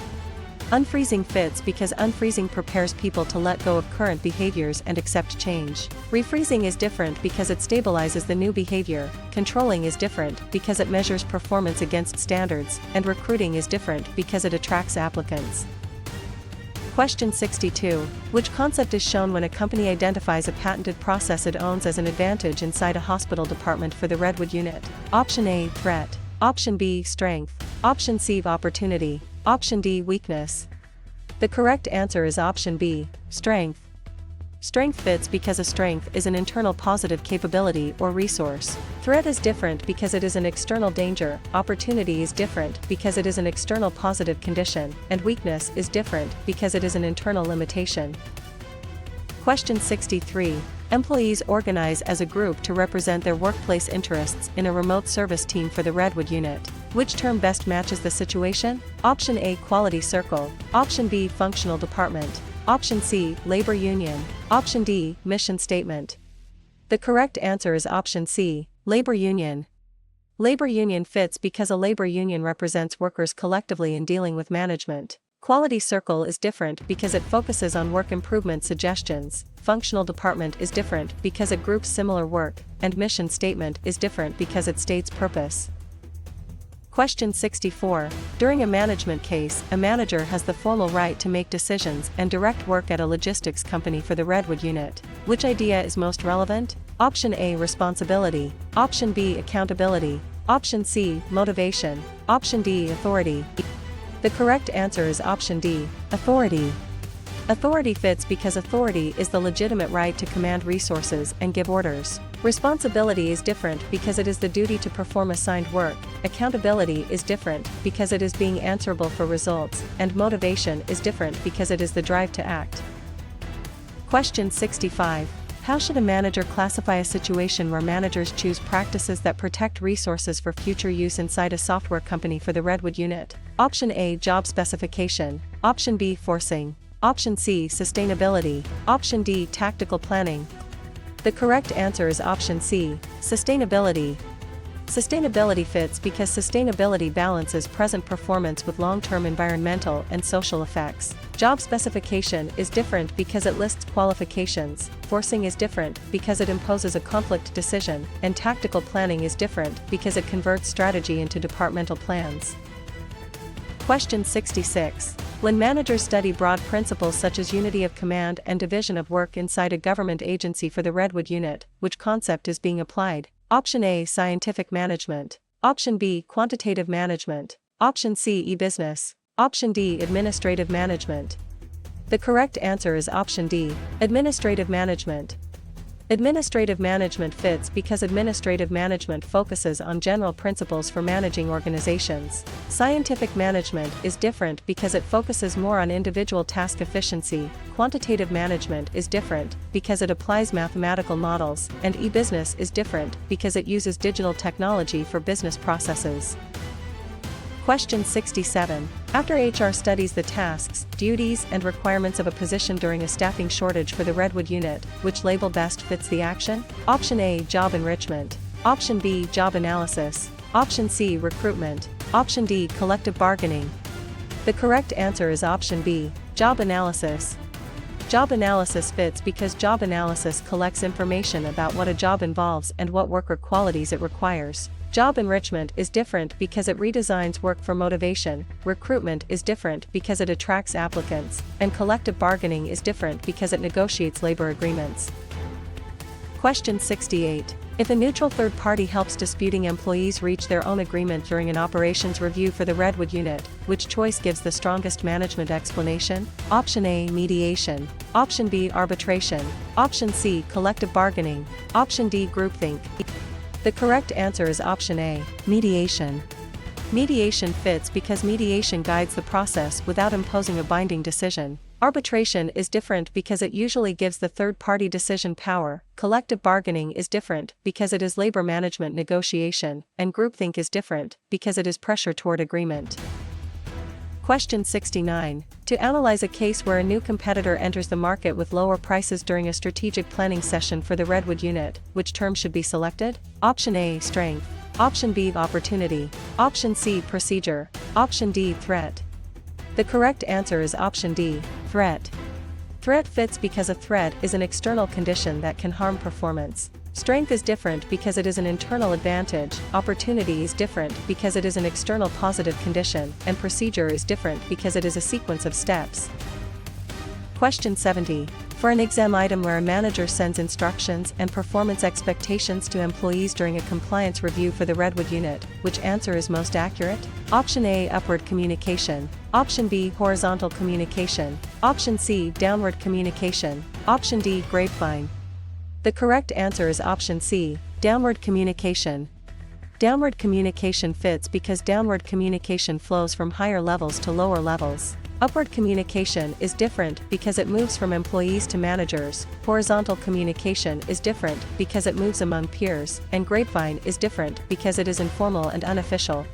Unfreezing fits because unfreezing prepares people to let go of current behaviors and accept change. Refreezing is different because it stabilizes the new behavior, controlling is different because it measures performance against standards, and recruiting is different because it attracts applicants. Question 62. Which concept is shown when a company identifies a patented process it owns as an advantage inside a hospital department for the Redwood unit? Option A, threat. Option B, strength. Option C, opportunity. Option D, weakness. The correct answer is option B, strength. Strength fits because a strength is an internal positive capability or resource. Threat is different because it is an external danger, opportunity is different because it is an external positive condition, and weakness is different because it is an internal limitation. Question 63. Employees organize as a group to represent their workplace interests in a remote service team for the Redwood unit. Which term best matches the situation? Option A, quality circle. Option B, functional department. Option C, labor union. Option D, mission statement. The correct answer is option C, labor union. Labor union fits because a labor union represents workers collectively in dealing with management. Quality circle is different because it focuses on work improvement suggestions. Functional department is different because it groups similar work, and mission statement is different because it states purpose. Question 64. During a management case, a manager has the formal right to make decisions and direct work at a logistics company for the Redwood unit. Which idea is most relevant? Option A, responsibility. Option B, accountability. Option C, motivation. Option D, authority. The correct answer is option D, authority. Authority fits because authority is the legitimate right to command resources and give orders. Responsibility is different because it is the duty to perform assigned work. Accountability is different because it is being answerable for results, and motivation is different because it is the drive to act. Question 65. How should a manager classify a situation where managers choose practices that protect resources for future use inside a software company for the Redwood unit? Option A, job specification. Option B, forcing. Option C, sustainability. Option D, tactical planning. The correct answer is option C, sustainability. Sustainability fits because sustainability balances present performance with long-term environmental and social effects. Job specification is different because it lists qualifications, forcing is different because it imposes a conflict decision, and tactical planning is different because it converts strategy into departmental plans. Question 66. When managers study broad principles such as unity of command and division of work inside a government agency for the Redwood unit, which concept is being applied? Option A, scientific management. Option B, quantitative management. Option C, e-business. Option D, administrative management. The correct answer is option D, administrative management. Administrative management fits because administrative management focuses on general principles for managing organizations. Scientific management is different because it focuses more on individual task efficiency. Quantitative management is different because it applies mathematical models, and e-business is different because it uses digital technology for business processes. Question 67. After HR studies the tasks, duties, and requirements of a position during a staffing shortage for the Redwood unit, which label best fits the action? Option A, job enrichment. Option B, job analysis. Option C, recruitment. Option D, collective bargaining. The correct answer is option B, job analysis. Job analysis fits because job analysis collects information about what a job involves and what worker qualities it requires. Job enrichment is different because it redesigns work for motivation, recruitment is different because it attracts applicants, and collective bargaining is different because it negotiates labor agreements. Question 68. If a neutral third party helps disputing employees reach their own agreement during an operations review for the Redwood unit, which choice gives the strongest management explanation? Option A, mediation. Option B, arbitration. Option C, collective bargaining. Option D, groupthink. The correct answer is option A, mediation. Mediation fits because mediation guides the process without imposing a binding decision. Arbitration is different because it usually gives the third-party decision power, collective bargaining is different because it is labor management negotiation, and groupthink is different because it is pressure toward agreement. Question 69. To analyze a case where a new competitor enters the market with lower prices during a strategic planning session for the Redwood unit, which term should be selected? Option A, strength. Option B, opportunity. Option C, procedure. Option D, threat. The correct answer is option D, threat. Threat fits because a threat is an external condition that can harm performance. Strength is different because it is an internal advantage, opportunity is different because it is an external positive condition, and procedure is different because it is a sequence of steps. Question 70. For an exam item where a manager sends instructions and performance expectations to employees during a compliance review for the Redwood unit, which answer is most accurate? Option A, upward communication. Option B, horizontal communication. Option C, downward communication. Option D, grapevine. The correct answer is option C, downward communication. Downward communication fits because downward communication flows from higher levels to lower levels. Upward communication is different because it moves from employees to managers, horizontal communication is different because it moves among peers, and grapevine is different because it is informal and unofficial.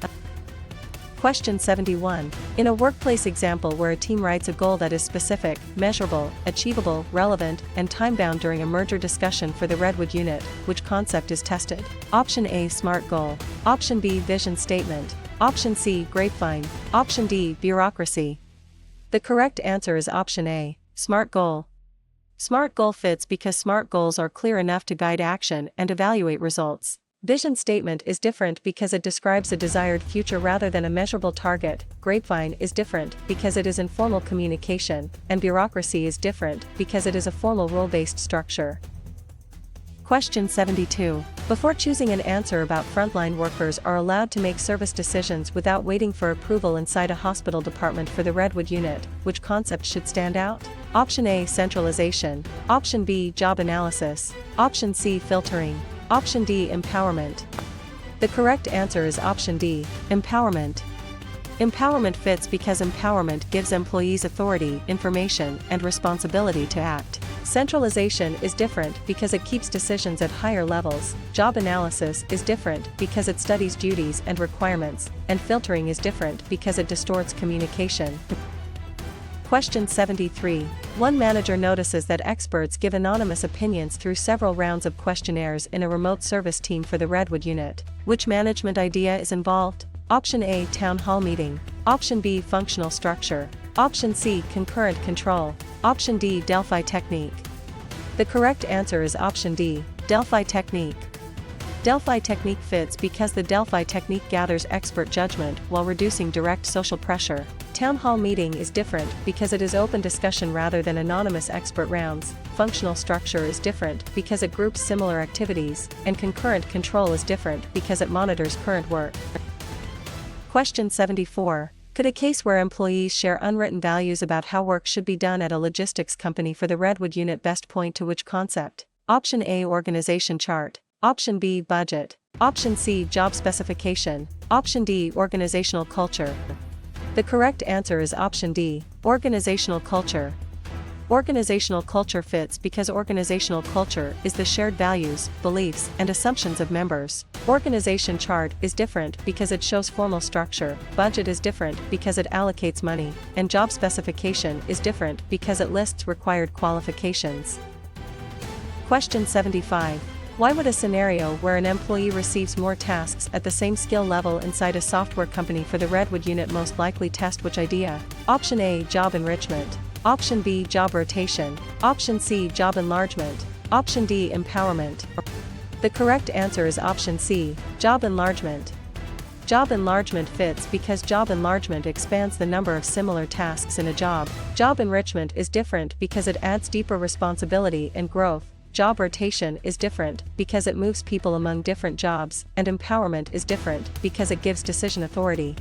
Question 71. In a workplace example where a team writes a goal that is specific, measurable, achievable, relevant, and time-bound during a merger discussion for the Redwood unit, which concept is tested? Option A, SMART goal. Option B, vision statement. Option C, grapevine. Option D, bureaucracy. The correct answer is option A, SMART goal. SMART goal fits because SMART goals are clear enough to guide action and evaluate results. Vision statement is different because it describes a desired future rather than a measurable target. Grapevine is different because it is informal communication, and bureaucracy is different because it is a formal rule-based structure. Question 72. Before choosing an answer about frontline workers are allowed to make service decisions without waiting for approval inside a hospital department for the Redwood unit, which concept should stand out? Option A, centralization. Option B, job analysis. Option C, filtering. Option D, empowerment. The correct answer is option D, empowerment. Empowerment fits because empowerment gives employees authority, information, and responsibility to act. Centralization is different because it keeps decisions at higher levels. Job analysis is different because it studies duties and requirements, and filtering is different because it distorts communication. Question 73. One manager notices that experts give anonymous opinions through several rounds of questionnaires in a remote service team for the Redwood unit. Which management idea is involved? Option A, town hall meeting. Option B, functional structure. Option C, concurrent control. Option D, Delphi technique. The correct answer is option D, Delphi technique. Delphi technique fits because the Delphi technique gathers expert judgment while reducing direct social pressure. Town hall meeting is different because it is open discussion rather than anonymous expert rounds. Functional structure is different because it groups similar activities, and concurrent control is different because it monitors current work. Question 74. Could a case where employees share unwritten values about how work should be done at a logistics company for the Redwood unit best point to which concept? Option A, organization chart. Option B, budget. Option C, job specification. Option D, organizational culture. The correct answer is option D, organizational culture. Organizational culture fits because organizational culture is the shared values, beliefs, and assumptions of members. Organization chart is different because it shows formal structure, budget is different because it allocates money, and job specification is different because it lists required qualifications. Question 75. Why would a scenario where an employee receives more tasks at the same skill level inside a software company for the Redwood unit most likely test which idea? Option A, job enrichment. Option B, job rotation. Option C, job enlargement. Option D, empowerment. The correct answer is option C, job enlargement. Job enlargement fits because job enlargement expands the number of similar tasks in a job. Job enrichment is different because it adds deeper responsibility and growth. Job rotation is different because it moves people among different jobs, and empowerment is different because it gives decision authority.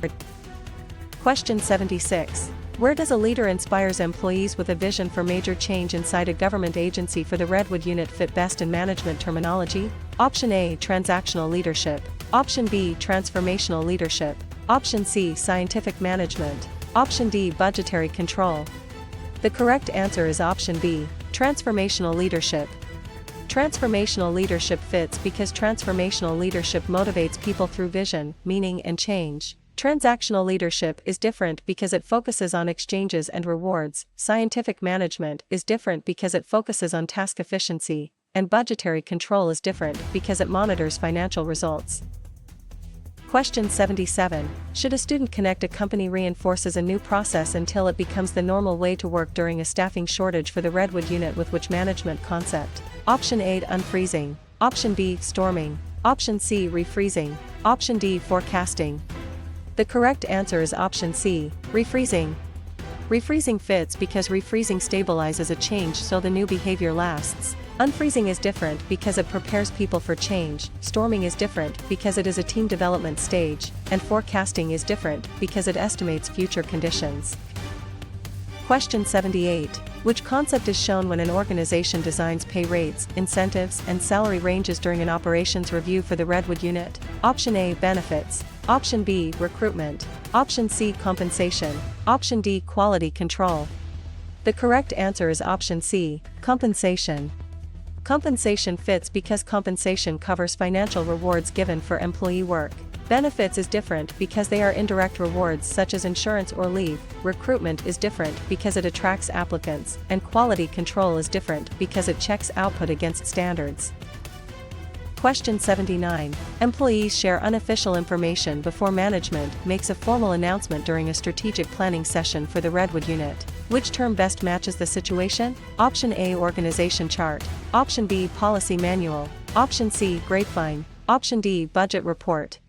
Question 76. Where does a leader inspires employees with a vision for major change inside a government agency for the Redwood unit fit best in management terminology? Option A, transactional leadership. Option B, transformational leadership. Option C, scientific management. Option D, budgetary control. The The correct answer is option B, transformational leadership. Transformational leadership fits because transformational leadership motivates people through vision, meaning, and change. Transactional leadership is different because it focuses on exchanges and rewards. Scientific management is different because it focuses on task efficiency, and budgetary control is different because it monitors financial results. Question 77. Should a student connect a company reinforces a new process until it becomes the normal way to work during a staffing shortage for the Redwood unit with which management concept? Option A, unfreezing. Option B, storming. Option C, refreezing. Option D, forecasting. The correct answer is option C, refreezing. Refreezing fits because refreezing stabilizes a change so the new behavior lasts. Unfreezing is different because it prepares people for change, storming is different because it is a team development stage, and forecasting is different because it estimates future conditions. Question 78. Which concept is shown when an organization designs pay rates, incentives, and salary ranges during an operations review for the Redwood unit? Option A, benefits. Option B, recruitment. Option C, compensation. Option D, quality control. The correct answer is option C, compensation. Compensation fits because compensation covers financial rewards given for employee work. Benefits is different because they are indirect rewards such as insurance or leave. Recruitment is different because it attracts applicants, and quality control is different because it checks output against standards. Question 79. Employees share unofficial information before management makes a formal announcement during a strategic planning session for the Redwood unit. Which term best matches the situation? Option A, organization chart. Option B, policy manual. Option C, grapevine. Option D, budget report.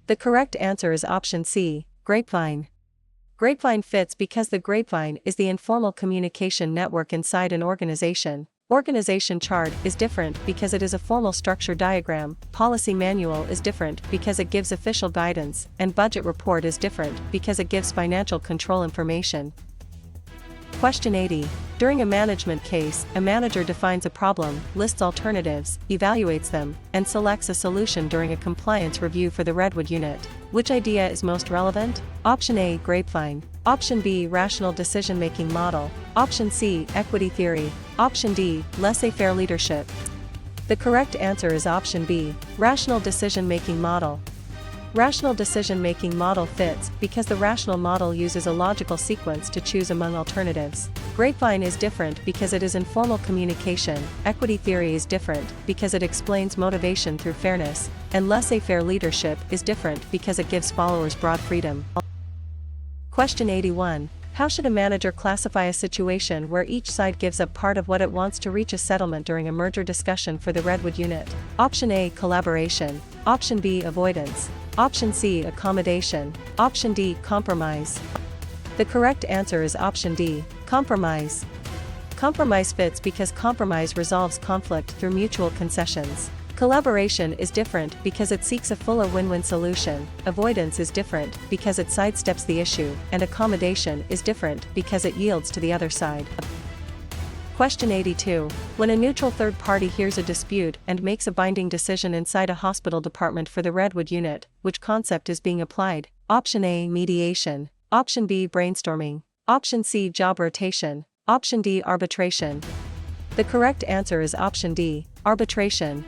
The correct answer is option C, grapevine. Grapevine fits because the grapevine is the informal communication network inside an organization. Organization chart is different because it is a formal structure diagram. Policy manual is different because it gives official guidance, and budget report is different because it gives financial control information. Question 80. During a management case, a manager defines a problem, lists alternatives, evaluates them, and selects a solution during a compliance review for the Redwood unit. Which idea is most relevant? Option A, grapevine. Option B, rational decision-making model. Option C, equity theory. Option D, laissez-faire leadership. The correct answer is option B, rational decision-making model. Rational decision-making model fits because the rational model uses a logical sequence to choose among alternatives. Grapevine is different because it is informal communication. Equity theory is different because it explains motivation through fairness, and laissez-faire leadership is different because it gives followers broad freedom. Question 81. How should a manager classify a situation where each side gives up part of what it wants to reach a settlement during a merger discussion for the Redwood unit? Option A, collaboration. Option B, avoidance. Option C, accommodation. Option D, compromise. The correct answer is option D, compromise. Compromise fits because compromise resolves conflict through mutual concessions. Collaboration is different because it seeks a fuller win-win solution. Avoidance is different because it sidesteps the issue, and accommodation is different because it yields to the other side. Question 82. When a neutral third party hears a dispute and makes a binding decision inside a hospital department for the Redwood unit, which concept is being applied? Option A, mediation. Option B, brainstorming. Option C, job rotation. Option D, arbitration. The correct answer is option D, arbitration.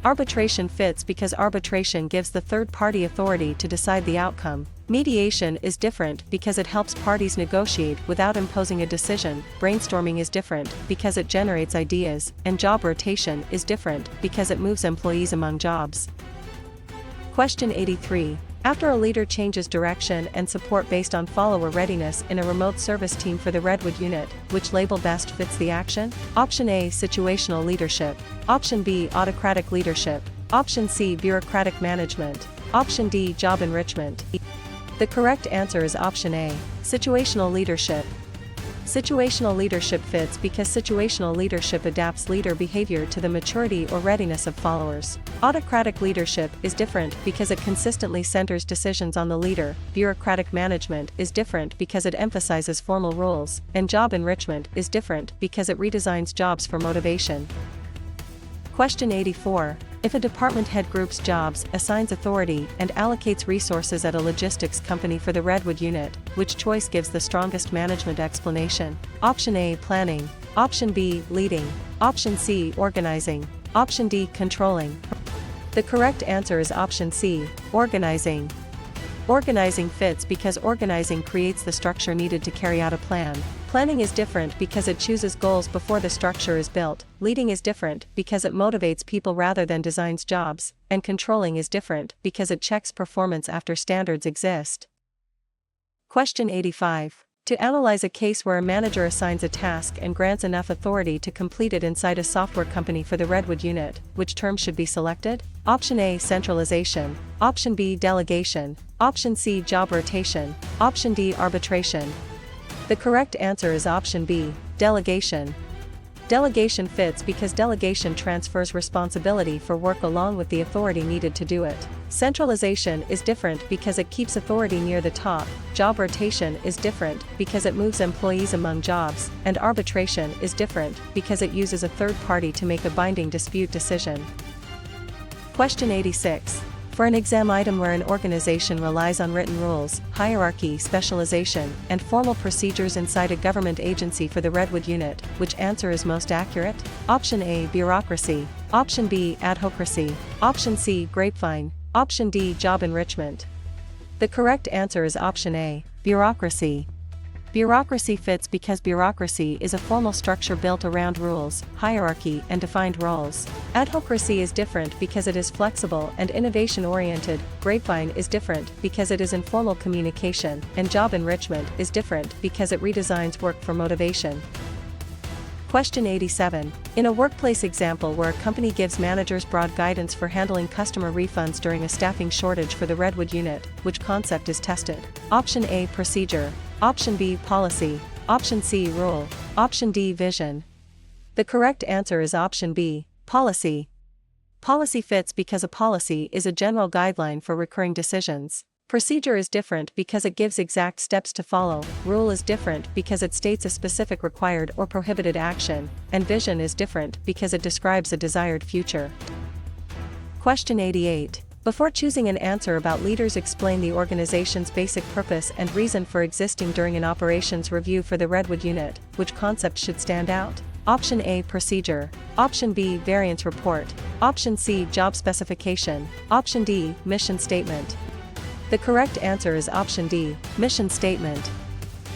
Arbitration fits because arbitration gives the third party authority to decide the outcome. Mediation is different because it helps parties negotiate without imposing a decision. Brainstorming is different because it generates ideas, and job rotation is different because it moves employees among jobs. Question 83. After a leader changes direction and support based on follower readiness in a remote service team for the Redwood unit, which label best fits the action? Option A, situational leadership. Option B, autocratic leadership. Option C, bureaucratic management. Option D, job enrichment. The correct answer is option A, situational leadership. Situational leadership fits because situational leadership adapts leader behavior to the maturity or readiness of followers. Autocratic leadership is different because it consistently centers decisions on the leader. Bureaucratic management is different because it emphasizes formal rules, and job enrichment is different because it redesigns jobs for motivation. Question 84. If a department head groups jobs, assigns authority, and allocates resources at a logistics company for the Redwood unit, which choice gives the strongest management explanation? Option A, planning. Option B, leading. Option C, organizing. Option D, controlling. The correct answer is option C, organizing. Organizing fits because organizing creates the structure needed to carry out a plan. Planning is different because it chooses goals before the structure is built. Leading is different because it motivates people rather than designs jobs. And controlling is different because it checks performance after standards exist. Question 85. To analyze a case where a manager assigns a task and grants enough authority to complete it inside a software company for the Redwood unit, which term should be selected? Option A, centralization. Option B, delegation. Option C, job rotation. Option D, arbitration. The correct answer is option B, delegation. Delegation fits because delegation transfers responsibility for work along with the authority needed to do it. Centralization is different because it keeps authority near the top. Job rotation is different because it moves employees among jobs, and arbitration is different because it uses a third party to make a binding dispute decision. Question 86. For an exam item where an organization relies on written rules, hierarchy, specialization, and formal procedures inside a government agency for the Redwood unit, which answer is most accurate? Option A, bureaucracy. Option B, adhocracy. Option C, grapevine. Option D, job enrichment. The correct answer is option A, bureaucracy. Bureaucracy fits because bureaucracy is a formal structure built around rules, hierarchy, and defined roles. Adhocracy is different because it is flexible and innovation-oriented. Grapevine is different because it is informal communication, and job enrichment is different because it redesigns work for motivation. Question 87. In a workplace example where a company gives managers broad guidance for handling customer refunds during a staffing shortage for the Redwood unit, which concept is tested? Option A, procedure. Option B, policy. Option C, rule. Option D, vision. The correct answer is option B, policy. Policy fits because a policy is a general guideline for recurring decisions. Procedure is different because it gives exact steps to follow. Rule is different because it states a specific required or prohibited action. And vision is different because it describes a desired future. Question 88. Before choosing an answer about leaders, explain the organization's basic purpose and reason for existing during an operations review for the Redwood unit. Which concept should stand out? Option A, procedure. Option B, variance report. Option C, job specification. Option D, mission statement. The correct answer is option D, mission statement.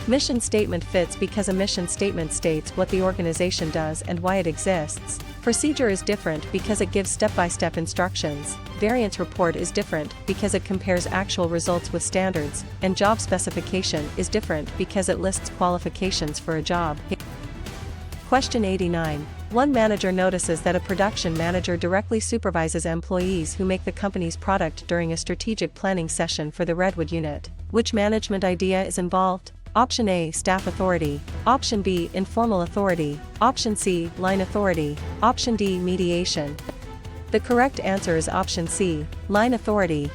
Mission statement fits because a mission statement states what the organization does and why it exists. Procedure is different because it gives step-by-step instructions. Variance report is different because it compares actual results with standards, and job specification is different because it lists qualifications for a job. Question 89. One manager notices that a production manager directly supervises employees who make the company's product during a strategic planning session for the Redwood unit. Which management idea is involved? Option A, staff authority. Option B, informal authority. Option C, line authority. Option D, mediation. The correct answer is option C, line authority.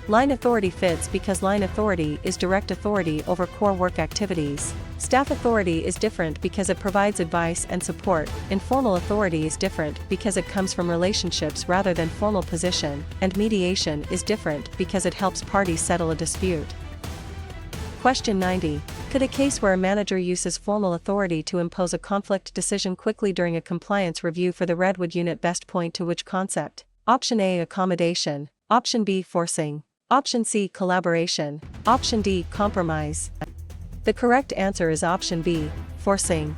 Line authority fits because line authority is direct authority over core work activities. Staff authority is different because it provides advice and support. Informal authority is different because it comes from relationships rather than formal position. And mediation is different because it helps parties settle a dispute. Question 90. Could a case where a manager uses formal authority to impose a conflict decision quickly during a compliance review for the Redwood unit best point to which concept? Option A, accommodation. Option B, forcing. Option C, collaboration. Option D, compromise. The correct answer is option B, forcing.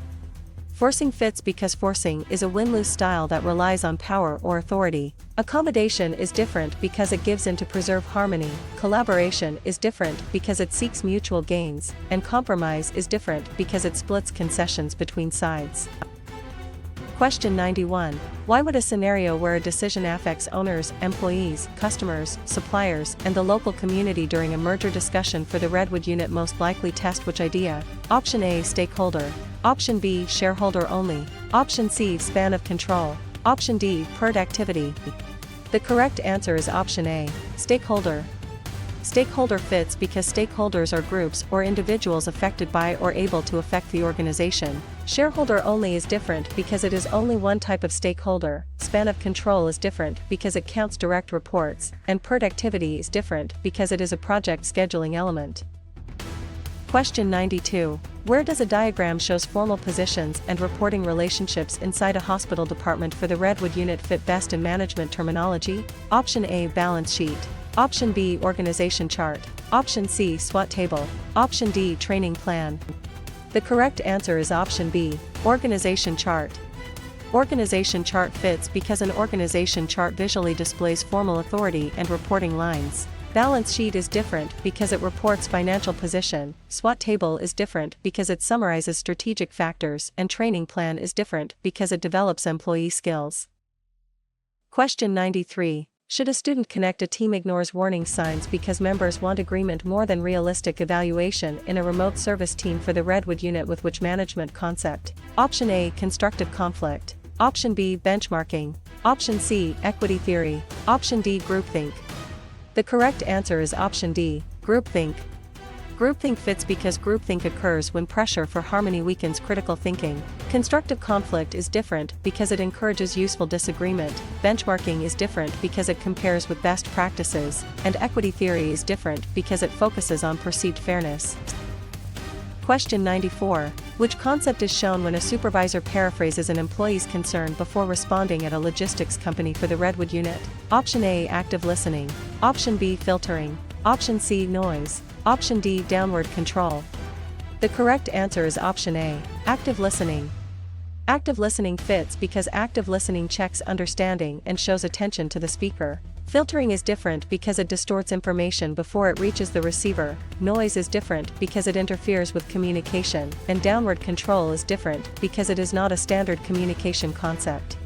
Forcing fits because forcing is a win-lose style that relies on power or authority. Accommodation is different because it gives in to preserve harmony. Collaboration is different because it seeks mutual gains. And compromise is different because it splits concessions between sides. Question 91. Why would a scenario where a decision affects owners, employees, customers, suppliers, and the local community during a merger discussion for the Redwood unit most likely test which idea? Option A, stakeholder. Option B, shareholder only. Option C, span of control. Option D, PERD activity. The correct answer is option A, stakeholder. Stakeholder fits because stakeholders are groups or individuals affected by or able to affect the organization. Shareholder only is different because it is only one type of stakeholder. Span of control is different because it counts direct reports, and PERT activity is different because it is a project scheduling element. Question 92. Where does a diagram shows formal positions and reporting relationships inside a hospital department for the Redwood unit fit best in management terminology? Option A, balance sheet. Option B, organization chart. Option C, SWOT table. Option D, training plan. The correct answer is option B, organization chart. Organization chart fits because an organization chart visually displays formal authority and reporting lines. Balance sheet is different because it reports financial position. SWOT table is different because it summarizes strategic factors, and training plan is different because it develops employee skills. Question 93. Should a student connect a team ignores warning signs because members want agreement more than realistic evaluation in a remote service team for the Redwood unit with which management concept? Option A, constructive conflict. Option B, benchmarking. Option C, equity theory. Option D, groupthink. The correct answer is option D, groupthink. Groupthink fits because groupthink occurs when pressure for harmony weakens critical thinking. Constructive conflict is different because it encourages useful disagreement. Benchmarking is different because it compares with best practices, and equity theory is different because it focuses on perceived fairness. Question 94. Which concept is shown when a supervisor paraphrases an employee's concern before responding at a logistics company for the Redwood unit? Option A, active listening. Option B, filtering. Option C, noise. Option D, downward control. The correct answer is option A, active listening. Active listening fits because active listening checks understanding and shows attention to the speaker. Filtering is different because it distorts information before it reaches the receiver. Noise is different because it interferes with communication, and downward control is different because it is not a standard communication concept.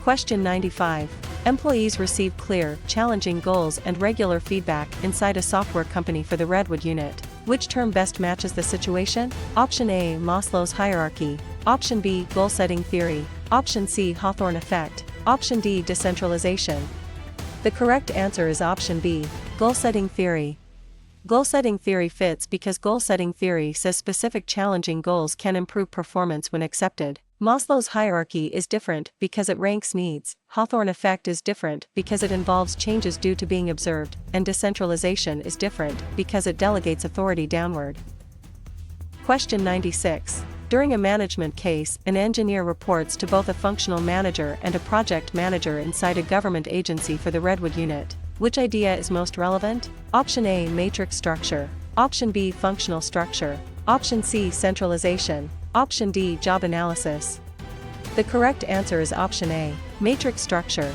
Question 95. Employees receive clear, challenging goals and regular feedback inside a software company for the Redwood unit. Which term best matches the situation? Option A, Maslow's hierarchy. Option B, goal-setting theory. Option C, Hawthorne effect. Option D, decentralization. The correct answer is option B, goal-setting theory. Goal-setting theory fits because goal-setting theory says specific challenging goals can improve performance when accepted. Maslow's hierarchy is different because it ranks needs. Hawthorne effect is different because it involves changes due to being observed, and decentralization is different because it delegates authority downward. Question 96. During a management case, an engineer reports to both a functional manager and a project manager inside a government agency for the Redwood unit. Which idea is most relevant? Option A, matrix structure. Option B, functional structure. Option C, centralization. Option D, job analysis. The correct answer is option A, matrix structure.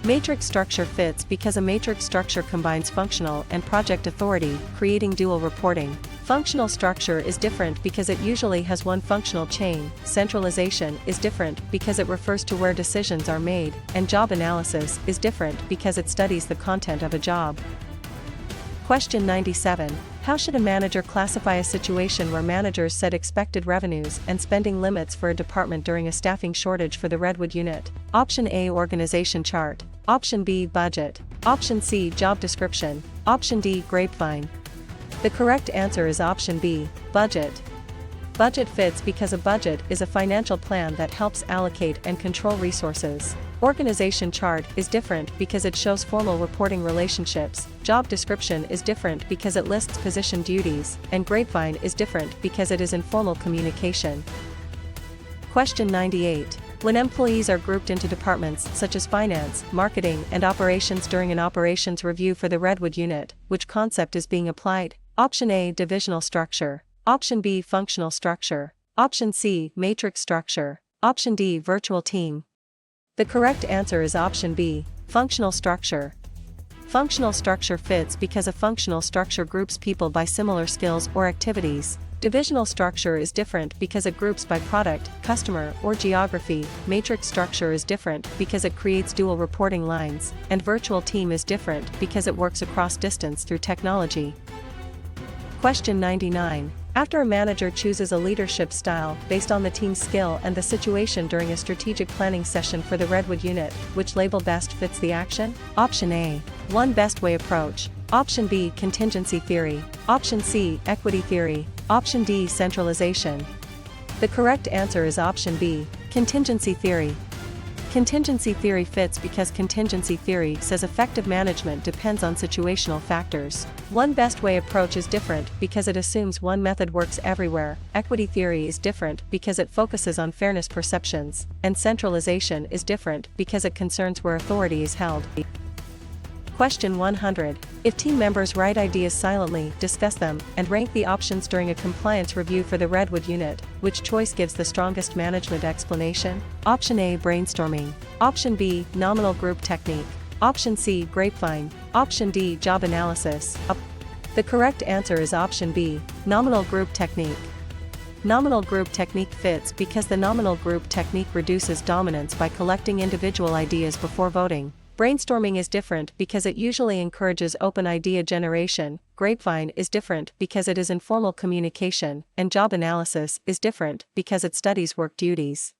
Matrix structure fits because a matrix structure combines functional and project authority, creating dual reporting. Functional structure is different because it usually has one functional chain. Centralization is different because it refers to where decisions are made, and job analysis is different because it studies the content of a job. Question 97. How should a manager classify a situation where managers set expected revenues and spending limits for a department during a staffing shortage for the Redwood unit? Option A, organization chart. Option B, budget. Option C, job description. Option D, grapevine. The correct answer is option B, budget. Budget fits because a budget is a financial plan that helps allocate and control resources. Organization chart is different because it shows formal reporting relationships. Job description is different because it lists position duties, and grapevine is different because it is informal communication. Question 98. When employees are grouped into departments such as finance, marketing, and operations during an operations review for the Redwood unit, which concept is being applied? Option A, divisional structure. Option B, functional structure. Option C, matrix structure. Option D, virtual team. The correct answer is option B, functional structure. Functional structure fits because a functional structure groups people by similar skills or activities. Divisional structure is different because it groups by product, customer, or geography. Matrix structure is different because it creates dual reporting lines, and virtual team is different because it works across distance through technology. Question 99. After a manager chooses a leadership style based on the team's skill and the situation during a strategic planning session for the Redwood unit, which label best fits the action? Option A, one best way approach. Option B, contingency theory. Option C, equity theory. Option D, centralization. The correct answer is option B, contingency theory. Contingency theory fits because contingency theory says effective management depends on situational factors. One best way approach is different because it assumes one method works everywhere. Equity theory is different because it focuses on fairness perceptions, and centralization is different because it concerns where authority is held. Question 100. If team members write ideas silently, discuss them, and rank the options during a compliance review for the Redwood unit, which choice gives the strongest management explanation? Option A, brainstorming. Option B, nominal group technique. Option C, grapevine. Option D, job analysis. The correct answer is option B, nominal group technique. Nominal group technique fits because the nominal group technique reduces dominance by collecting individual ideas before voting. Brainstorming is different because it usually encourages open idea generation. Grapevine is different because it is informal communication, and job analysis is different because it studies work duties.